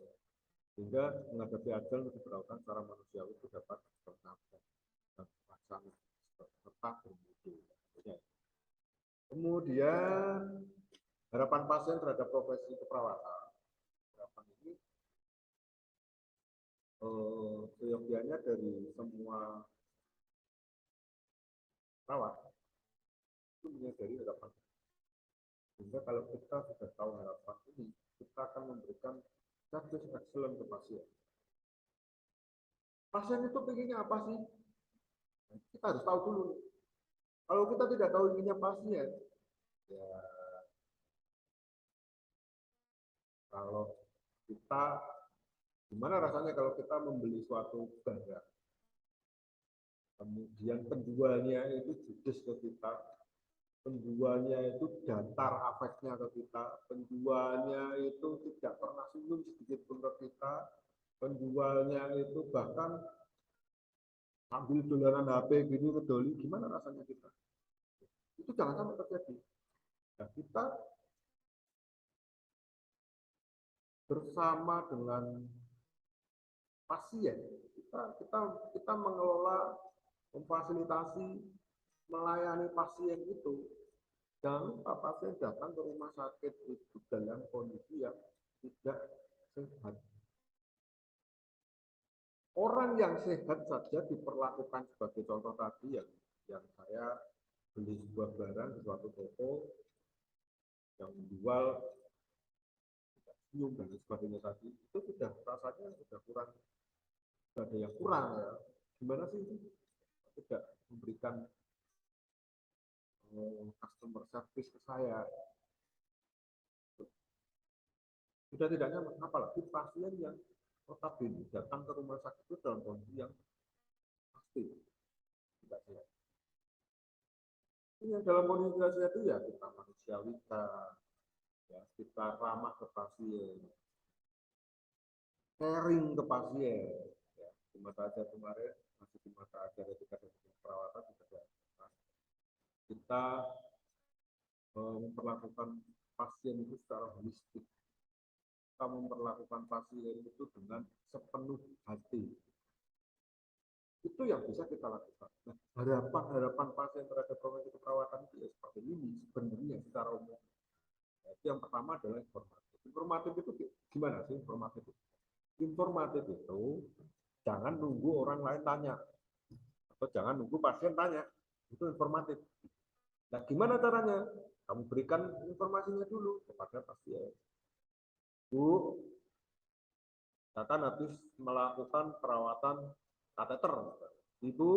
sehingga menghadapi ajal untuk diperlakukan secara manusiawi itu dapat tercapai dan terlaksana serta bermutu. Kemudian harapan pasien terhadap profesi keperawatan. Harapan ini seyogianya dari semua perawat itu menyadari harapan. Sehingga kalau kita sudah tahu harapan ini, kita akan memberikan service excellent ke pasien. Pasien itu pengennya apa sih? Kita harus tahu dulu. Kalau kita tidak tahu inginnya pasien, ya kalau kita, gimana rasanya kalau kita membeli suatu barang, kemudian penjualnya itu judes ke kita, penjualnya itu datar afeknya ke kita, penjualnya itu tidak pernah senyum sedikit pun ke kita, penjualnya itu bahkan ambil dolanan HP gini ke doli, gimana rasanya kita? Itu jangan sampai terjadi. Nah, kita bersama dengan pasien, kita mengelola, memfasilitasi, melayani pasien itu. Jangan lupa pasien datang ke rumah sakit itu dalam kondisi yang tidak sehat. Orang yang sehat saja diperlakukan sebagai contoh tadi yang saya beli sebuah barang di suatu toko yang menjual tidak senyum dan sebagainya tadi, itu sudah rasanya sudah kurang, sudah ada yang kurang ya. Gimana sih tidak memberikan customer service ke saya? Sudah tidak nyaman, apalagi pasien yang notabene datang ke rumah sakit itu dalam kondisi yang pasti tidak sehat. Yang dalam kondisi sehat itu ya kita manusiawikan, ya kita ramah ke pasien, caring ke pasien. Ya, di mata ajar kemarin masih di mata ajar etika dan perawatan juga kita memperlakukan pasien itu secara holistik. Kita memperlakukan pasien itu dengan sepenuh hati. Itu yang bisa kita lakukan. Nah, harapan pasien terhadap profesi keperawatan itu ya seperti ini sebenarnya secara umum. Jadi yang pertama adalah informatif. Informatif itu gimana sih informatif itu? Informatif itu jangan nunggu orang lain tanya atau jangan nunggu pasien tanya. Itu informatif. Nah, gimana caranya? Kamu berikan informasinya dulu kepada pasien. Bu, saya kan habis melakukan perawatan kateter. Ibu,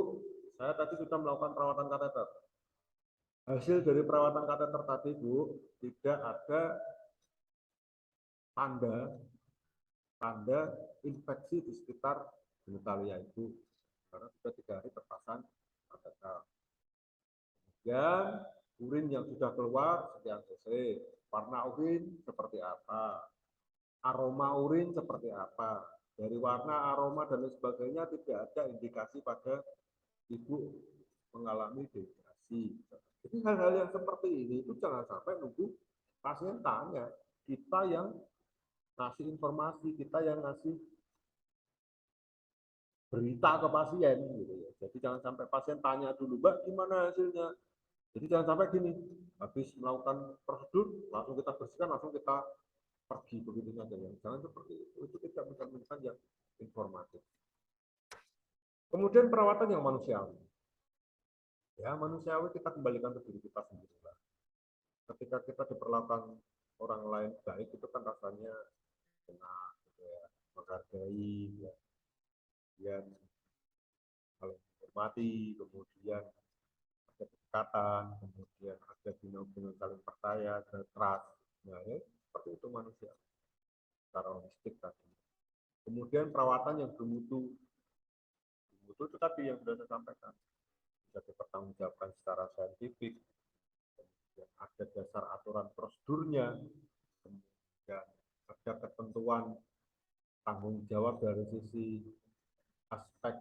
saya tadi sudah melakukan perawatan kateter. Hasil dari perawatan kateter tadi, Bu, tidak ada tanda infeksi di sekitar genitalia Ibu. Karena sudah 3 hari terpasang kateter. Dan urin yang sudah keluar sekian cc. Warna urin seperti apa? Aroma urin seperti apa? Dari warna, aroma, dan lain sebagainya tidak ada indikasi pada ibu mengalami dehidrasi. Jadi hal-hal yang seperti ini itu jangan sampai nunggu pasien tanya. Kita yang ngasih informasi, kita yang ngasih berita ke pasien gitu ya. Jadi jangan sampai pasien tanya dulu, Mbak, gimana hasilnya? Jadi jangan sampai gini, habis melakukan prosedur langsung kita bersihkan, langsung kita pergi begitu saja. Jangan seperti itu. Itu tidak mencerminkan yang informatif. Kemudian perawatan yang manusiawi. Ya, manusiawi kita kembalikan ke diri kita sendiri. Ketika kita diperlakukan orang lain baik, itu kan rasanya enak, gitu ya, menghargai, ya, kemudian saling menghormati, kemudian ada kedekatan, kemudian ada hubungan saling percaya, ada trust. Nah, ya, seperti itu manusia secara holistik tadi. Kemudian perawatan yang bermutu. Bermutu itu tadi yang sudah saya sampaikan. Bisa dipertanggungjawabkan secara saintifik, kemudian ada dasar aturan prosedurnya, kemudian ada ketentuan tanggung jawab dari sisi aspek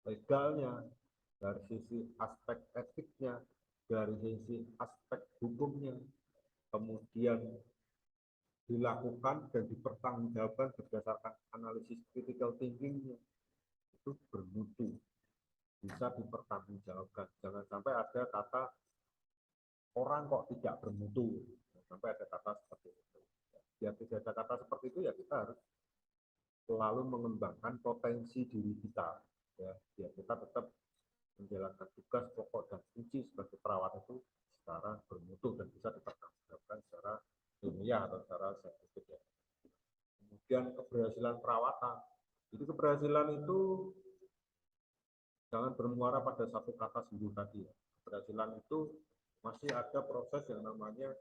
legalnya, dari sisi aspek etiknya, dari sisi aspek hukumnya, kemudian dilakukan dan dipertanggungjawabkan berdasarkan analisis critical thinking itu bermutu, bisa dipertanggungjawabkan. Jangan sampai ada kata orang kok tidak bermutu, sampai ada kata seperti itu. Biar tidak ada kata seperti itu ya kita harus selalu mengembangkan potensi diri kita, ya biar kita tetap menjalankan tugas pokok dan kunci sebagai perawat itu secara bermutu dan bisa dipertanggungjawabkan secara ilmiah atau secara saintifik. Ya. Kemudian keberhasilan perawatan. Jadi keberhasilan itu jangan bermuara pada satu kata sembuh tadi. Ya. Keberhasilan itu masih ada proses yang namanya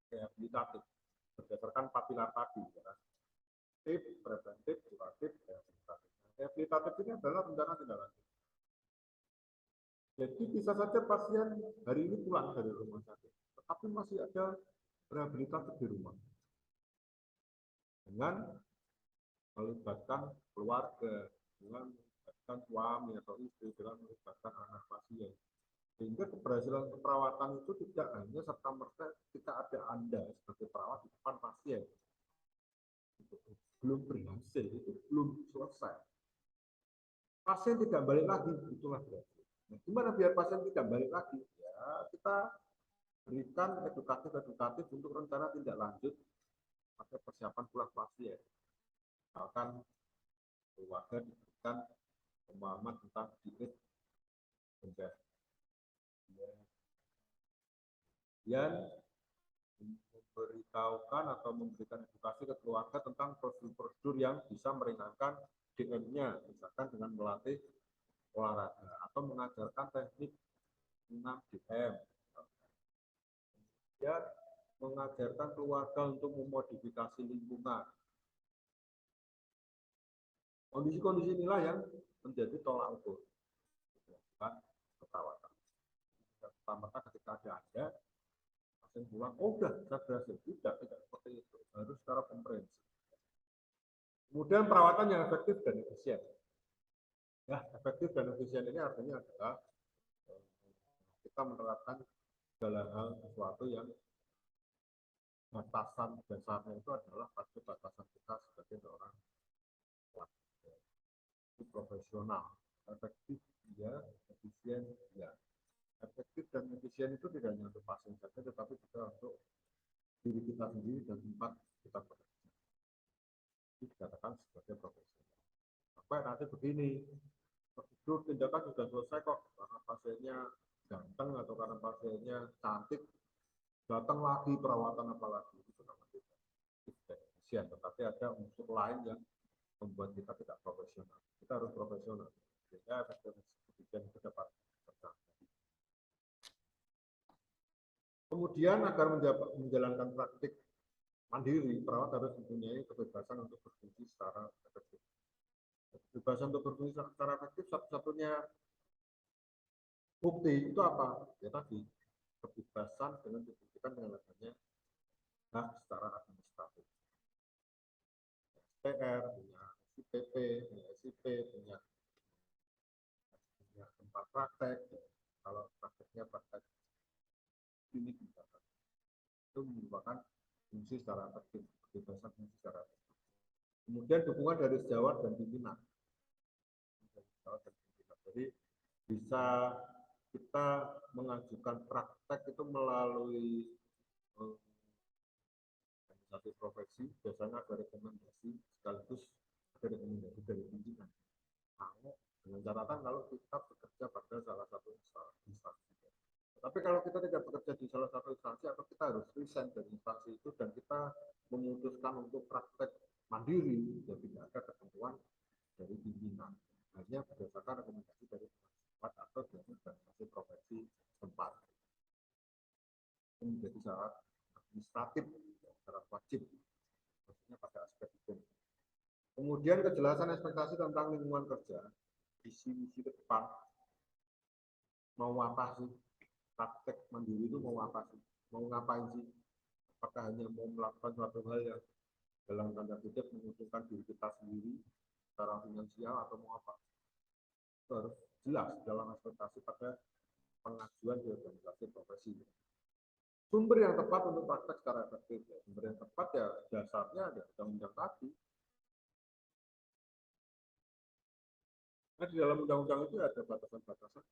rehabilitatif berdasarkan 4 pilar tadi. Ya. Preventif, kuratif, rehabilitatif. Rehabilitatif ini adalah rencana tindak lanjut. Jadi bisa saja pasien hari ini pulang dari rumah sakit, tetapi masih ada rehabilitatif di rumah. Dengan melibatkan keluarga, dengan melibatkan suami atau istri, dengan melibatkan anak pasien. Sehingga keberhasilan keperawatan itu tidak hanya serta-merta kita ada Anda sebagai perawat di depan pasien. Itu belum berhasil, itu belum selesai. Pasien tidak balik lagi, itulah berhasil. Nah, gimana biar pasien tidak balik lagi? Ya, kita berikan edukatif untuk rencana tindak lanjut pada persiapan pulang pasien. Misalkan keluarga diberikan pemahaman tentang diet pencegah. Kemudian memberitahukan atau memberikan edukasi ke keluarga tentang prosedur-prosedur yang bisa meringankan DM-nya, misalkan dengan melatih olahraga atau mengajarkan teknik 6DM. Kemudian mengajarkan keluarga untuk memodifikasi lingkungan. Kondisi-kondisi inilah yang menjadi tolak ukur keperawatan. Pertama ketika ada pasien pulang, oh udah saya berhasil. Tidak seperti itu. Harus secara komprehensif. Kemudian perawatan yang efektif dan efisien. Ya, efektif dan efisien ini artinya adalah kita menerapkan segala hal sesuatu yang batasan dasarnya itu adalah pada batasan kita sebagai seorang profesional. Efektif ya, efisien ya. Efektif dan efisien itu tidak hanya untuk pasien saja, tetapi juga untuk diri kita sendiri dan tempat kita bekerja. Itu dikatakan sebagai profesional. Sampai nanti begini, prosedur tindakan sudah selesai kok, karena pasiennya ganteng atau karena pasiennya cantik, datang lagi perawatan apalagi itu namanya tidak efisien, tetapi ada unsur lain yang membuat kita tidak profesional. Kita harus profesional sehingga efisien itu dapat tercapai. Kemudian agar menjalankan praktik mandiri, perawat harus mempunyai kebebasan untuk berfungsi secara efektif. Kebebasan untuk berfungsi secara efektif satu-satunya bukti itu apa? Ya tadi, kebebasan dengan dibuktikan dengan adanya hak secara administratif. SPR, punya SIPP, punya SIP, punya tempat praktek. Kalau prakteknya praktek klinik misalkan, itu merupakan fungsi secara efektif, kebebasan fungsi secara efektif. Kemudian dukungan dari sejawat dan pimpinan. Jadi bisa kita mengajukan praktek itu melalui organisasi profesi, biasanya ada rekomendasi sekaligus ada rekomendasi dari pimpinan. Dengan catatan kalau kita bekerja pada salah satu instansi. Tapi kalau kita tidak bekerja di salah satu instansi atau kita harus resign dari instansi itu dan kita memutuskan untuk praktek mandiri, ya tidak ada ketentuan dari pimpinan. Hanya berdasarkan rekomendasi dari tempat atau dari organisasi profesi tempat. Itu menjadi syarat administratif, syarat wajib, maksudnya pada aspek hukum. Kemudian kejelasan ekspektasi tentang lingkungan kerja, visi-misi ke depan, mau apa sih? Praktek mandiri itu mau apa sih? Mau ngapain sih? Apakah hanya mau melakukan suatu hal yang dalam tanda kutip menguntungkan diri kita sendiri secara finansial atau mau apa? Itu harus jelas dalam ekspektasi pada pengajuan di organisasi profesi. Sumber yang tepat untuk praktek secara efektif. Ya. Sumber yang tepat ya dasarnya ada undang-undang tadi. Nah, di dalam undang-undang itu ada batasan-batasan.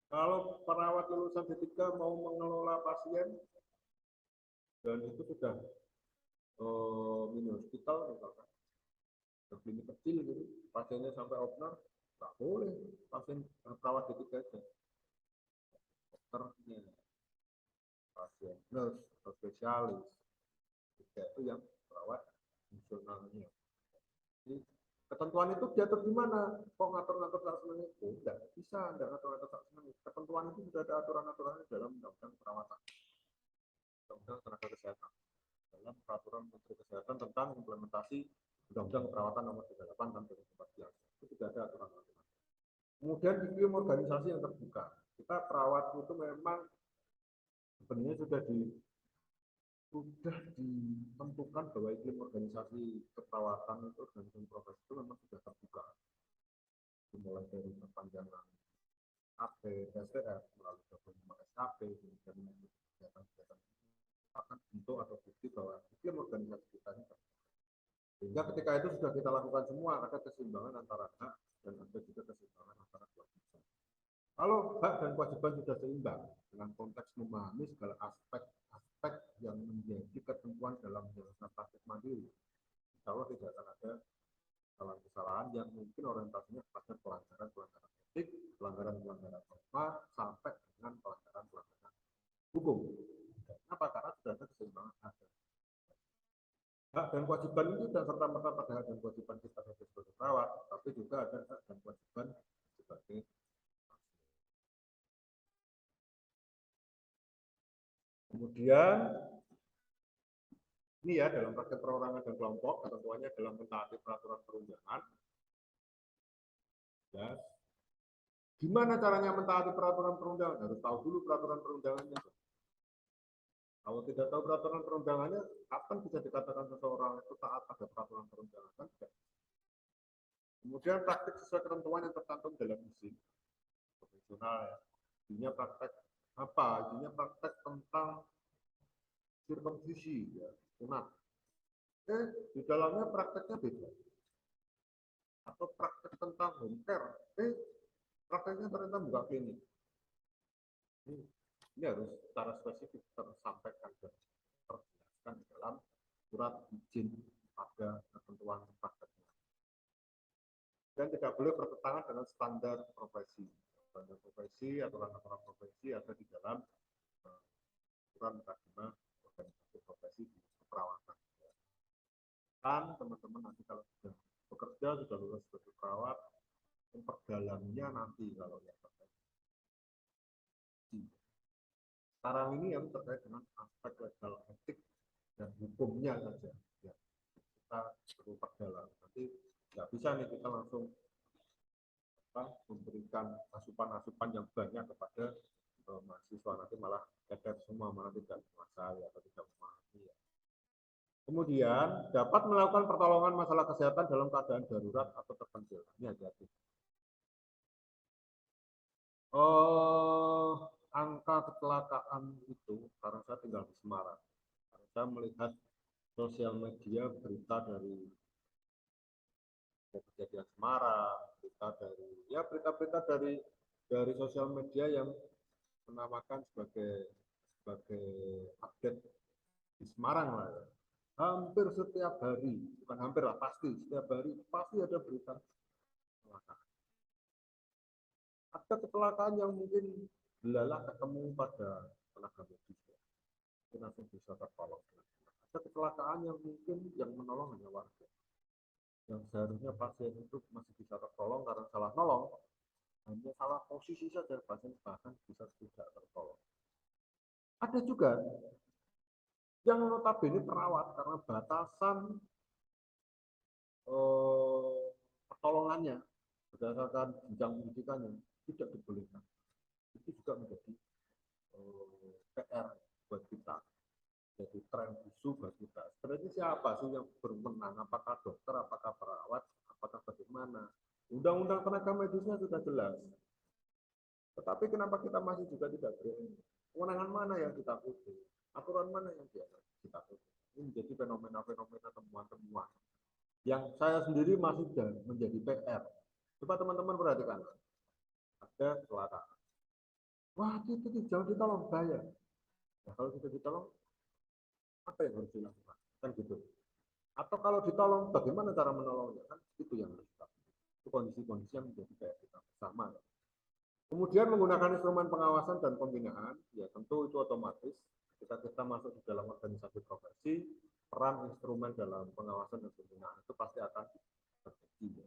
Kalau perawat lulusan D3 mau mengelola pasien dan itu sudah mini hospital misalkan, klinik kecil gitu, pasiennya sampai opname, nggak boleh pasien perawat D3 aja. Dokternya, pasien nurse atau spesialis, itu yang perawat fungsionalnya. Jadi, ketentuan itu diatur di mana? Kok ngatur-ngatur saat senang itu? Tidak bisa, tidak ngatur-ngatur saat senang. Ketentuan itu sudah ada aturan-aturannya dalam undang-undang perawatan, undang-undang tenaga kesehatan, dalam peraturan Menteri Kesehatan tentang implementasi undang-undang perawatan nomor 38 tahun 2014. Itu sudah ada aturan-aturan. Kemudian iklim organisasi yang terbuka. Kita perawat itu memang sebenarnya sudah ditentukan bahwa iklim organisasi keperawatan itu organisasi profesi itu memang sudah terbuka, dimulai dari perpanjangan AP, STF, melalui dokumen SKP, kemudian kegiatan-kegiatan akan bentuk atau bukti bahwa iklim organisasi kita ini terbuka. Sehingga ketika itu sudah kita lakukan semua, ada keseimbangan antara hak dan ada juga keseimbangan antara kewajiban. Kalau hak dan kewajiban sudah seimbang dengan konteks memahami segala aspek yang menjadi ketentuan dalam jelasan praktik mandiri, insya Allah tidak akan ada kesalahan-kesalahan yang mungkin orientasinya pada pelanggaran-pelanggaran etik, pelanggaran-pelanggaran norma, sampai dengan pelanggaran-pelanggaran hukum. Kenapa? Karena sudah ada keseimbangan hak dan kewajiban itu tidak serta-merta pada hak dan kewajiban kita sebagai perawat, tapi juga ada hak dan kewajiban sebagai kemudian ini ya dalam praktek perorangan dan kelompok ketentuannya dalam mentaati peraturan perundangan. Ya. Gimana caranya mentaati peraturan perundangan? Harus tahu dulu peraturan perundangannya. Kalau tidak tahu peraturan perundangannya, kapan bisa dikatakan seseorang itu taat pada peraturan perundangan? Kan tidak. Kemudian praktik sesuai ketentuan yang tercantum dalam izin profesional ya. Isinya praktek apa? Isinya praktek tentang sirkumsisi ya, sunat. Di dalamnya prakteknya beda. Atau praktek tentang home care. Prakteknya ternyata buka klinik. Ini harus secara spesifik tersampaikan dan terjelaskan di dalam surat izin pada ketentuan prakteknya. Dan tidak boleh bertentangan dengan standar profesi. Standar profesi, aturan-aturan profesi ada di dalam aturan mekanisme organisasi profesi di keperawatan. Kan teman-teman nanti kalau sudah bekerja, sudah lulus sebagai perawat, memperdalamnya nanti kalau yang terkait. Sekarang ini yang terkait dengan aspek legal etik dan hukumnya saja. Ya, kita perlu perdalam. Nanti nggak bisa nih kita langsung memberikan asupan-asupan yang banyak kepada mahasiswa, nanti malah keder semua, malah tidak menguasai atau tidak memahami. Ya. Kemudian dapat melakukan pertolongan masalah kesehatan dalam keadaan darurat atau terpencil. Ini hati-hati. Angka kecelakaan itu, karena saya tinggal di Semarang, saya melihat sosial media berita dari kejadian Semarang, berita-berita dari sosial media yang menamakan sebagai update di Semarang lah ya. Hampir setiap hari, bukan hampir lah, pasti setiap hari pasti ada berita kecelakaan. Ada kecelakaan yang mungkin belalah ketemu pada tenaga medis, itu langsung bisa tertolong. Ada kecelakaan yang mungkin yang menolong hanya warga, yang seharusnya pasien itu masih bisa tertolong karena salah nolong, hanya salah posisi saja pasien bahkan bisa tidak tertolong. Ada juga yang notabene perawat karena batasan pertolongannya berdasarkan jenjang pendidikannya tidak dibolehkan. Itu juga menjadi PR buat kita, jadi tren isu buat kita. Sebenarnya siapa sih yang berwenang? Apakah dokter, apakah perawat, apakah bagaimana? Undang-undang tenaga medisnya sudah jelas. Tetapi kenapa kita masih juga tidak berani? Kewenangan mana yang ditakuti? Aturan mana yang ditakuti? Ini menjadi fenomena-fenomena temuan-temuan yang saya sendiri masih menjadi PR. Coba teman-teman perhatikan, ada suara, wah itu jangan ditolong, bahaya. Nah, kalau sudah ditolong, apa yang harus dilakukan? Kan gitu. Atau kalau ditolong, bagaimana cara menolongnya? Kan itu yang harus kita. Itu kondisi-kondisi yang menjadi PR kita bersama. Kemudian menggunakan instrumen pengawasan dan pembinaan, ya tentu itu otomatis. Ketika kita masuk di dalam organisasi profesi, peran instrumen dalam pengawasan dan pembinaan itu pasti akan terjadi.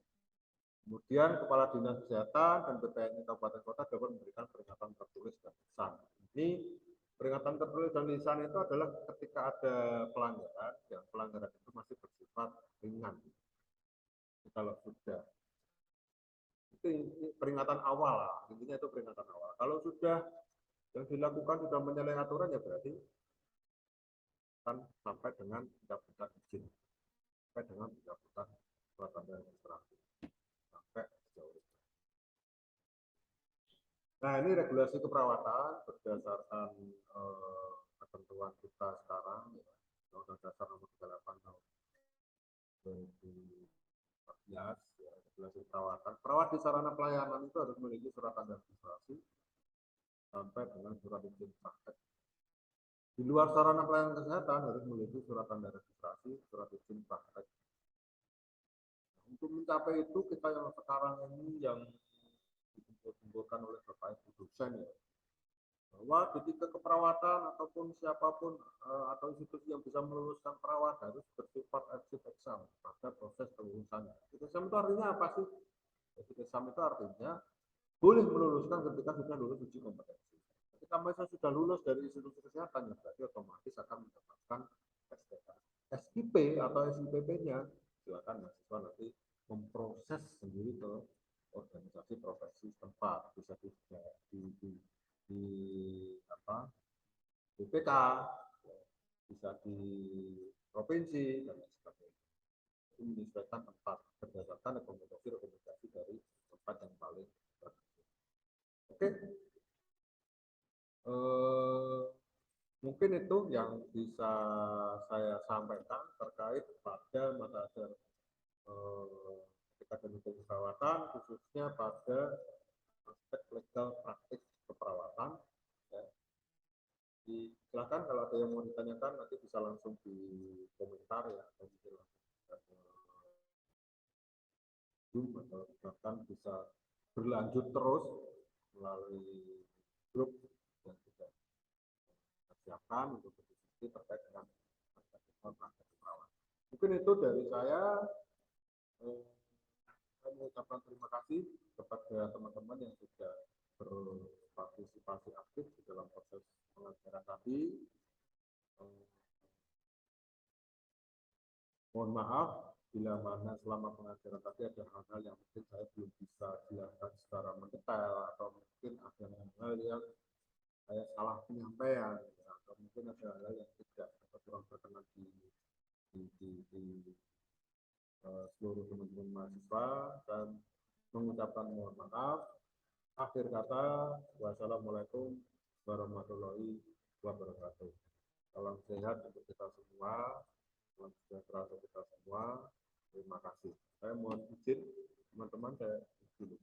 Kemudian Kepala Dinas Kesehatan dan BPNI Kabupaten Kota dapat memberikan peringatan tertulis dan lisan. Ini peringatan tertulis dan lisan itu adalah ketika ada pelanggaran, yang pelanggaran itu masih bersifat ringan. Kalau sudah itu peringatan awal lah, intinya itu peringatan awal. Kalau sudah yang dilakukan sudah menyalahi aturan, ya berarti kan sampai dengan pencabutan izin, sampai dengan pencabutan surat tanda registrasi, sampai sejauh itu. Nah, ini regulasi keperawatan berdasarkan ketentuan kita sekarang, ya, Undang-Undang Dasar Nomor 38 Tahun 2014, ya, regulasi keperawatan. Perawat di sarana pelayanan itu harus memiliki surat tanda registrasi sampai dengan surat izin praktek. Di luar sarana pelayanan kesehatan harus memiliki surat tanda registrasi, surat izin praktek. Untuk mencapai itu kita yang sekarang ini yang dikumpulkan oleh Bapak Ibu dosen, ya, bahwa di titik keperawatan ataupun siapapun atau institusi yang bisa meluluskan perawat harus bersifat exit exam pada proses kelulusannya. Exit exam itu artinya apa sih? Exit exam itu artinya boleh meluluskan ketika sudah lulus uji kompetensi. Ketika mahasiswa sudah lulus dari institusi kesehatan, ya berarti otomatis akan mendapatkan SIP atau SIPP-nya. Silakan mahasiswa nanti memproses sendiri ke organisasi profesi setempat, bisa di apa BPK, bisa di provinsi dan lain sebagainya. Itu menyesuaikan tempat berdasarkan rekomendasi dari tempat yang paling bagus. Oke, mungkin itu yang bisa saya sampaikan terkait pada mata ketika dan keperawatan, khususnya pada aspek legal praktik keperawatan. Ya. Silakan kalau ada yang mau ditanyakan nanti bisa langsung di komentar, ya, atau mungkin langsung Zoom, atau bahkan bisa berlanjut terus melalui grup yang sudah siapkan untuk berdiskusi terkait dengan praktek keperawatan. Mungkin itu dari saya. Saya mengucapkan terima kasih kepada teman-teman yang sudah berpartisipasi aktif di dalam proses pengajaran tadi. Mohon maaf bila mana selama pengajaran tadi ada hal-hal yang mungkin saya belum bisa jelaskan secara mendetail, atau mungkin ada hal-hal yang saya salah penyampaian, atau mungkin ada hal-hal yang tidak kurang berkenan di seluruh teman-teman mahasiswa, dan mengucapkan mohon maaf. Akhir kata, wassalamualaikum warahmatullahi wabarakatuh. Salam sehat untuk kita semua, salam sejahtera untuk kita semua. Terima kasih. Saya mohon izin teman-teman, saya izin.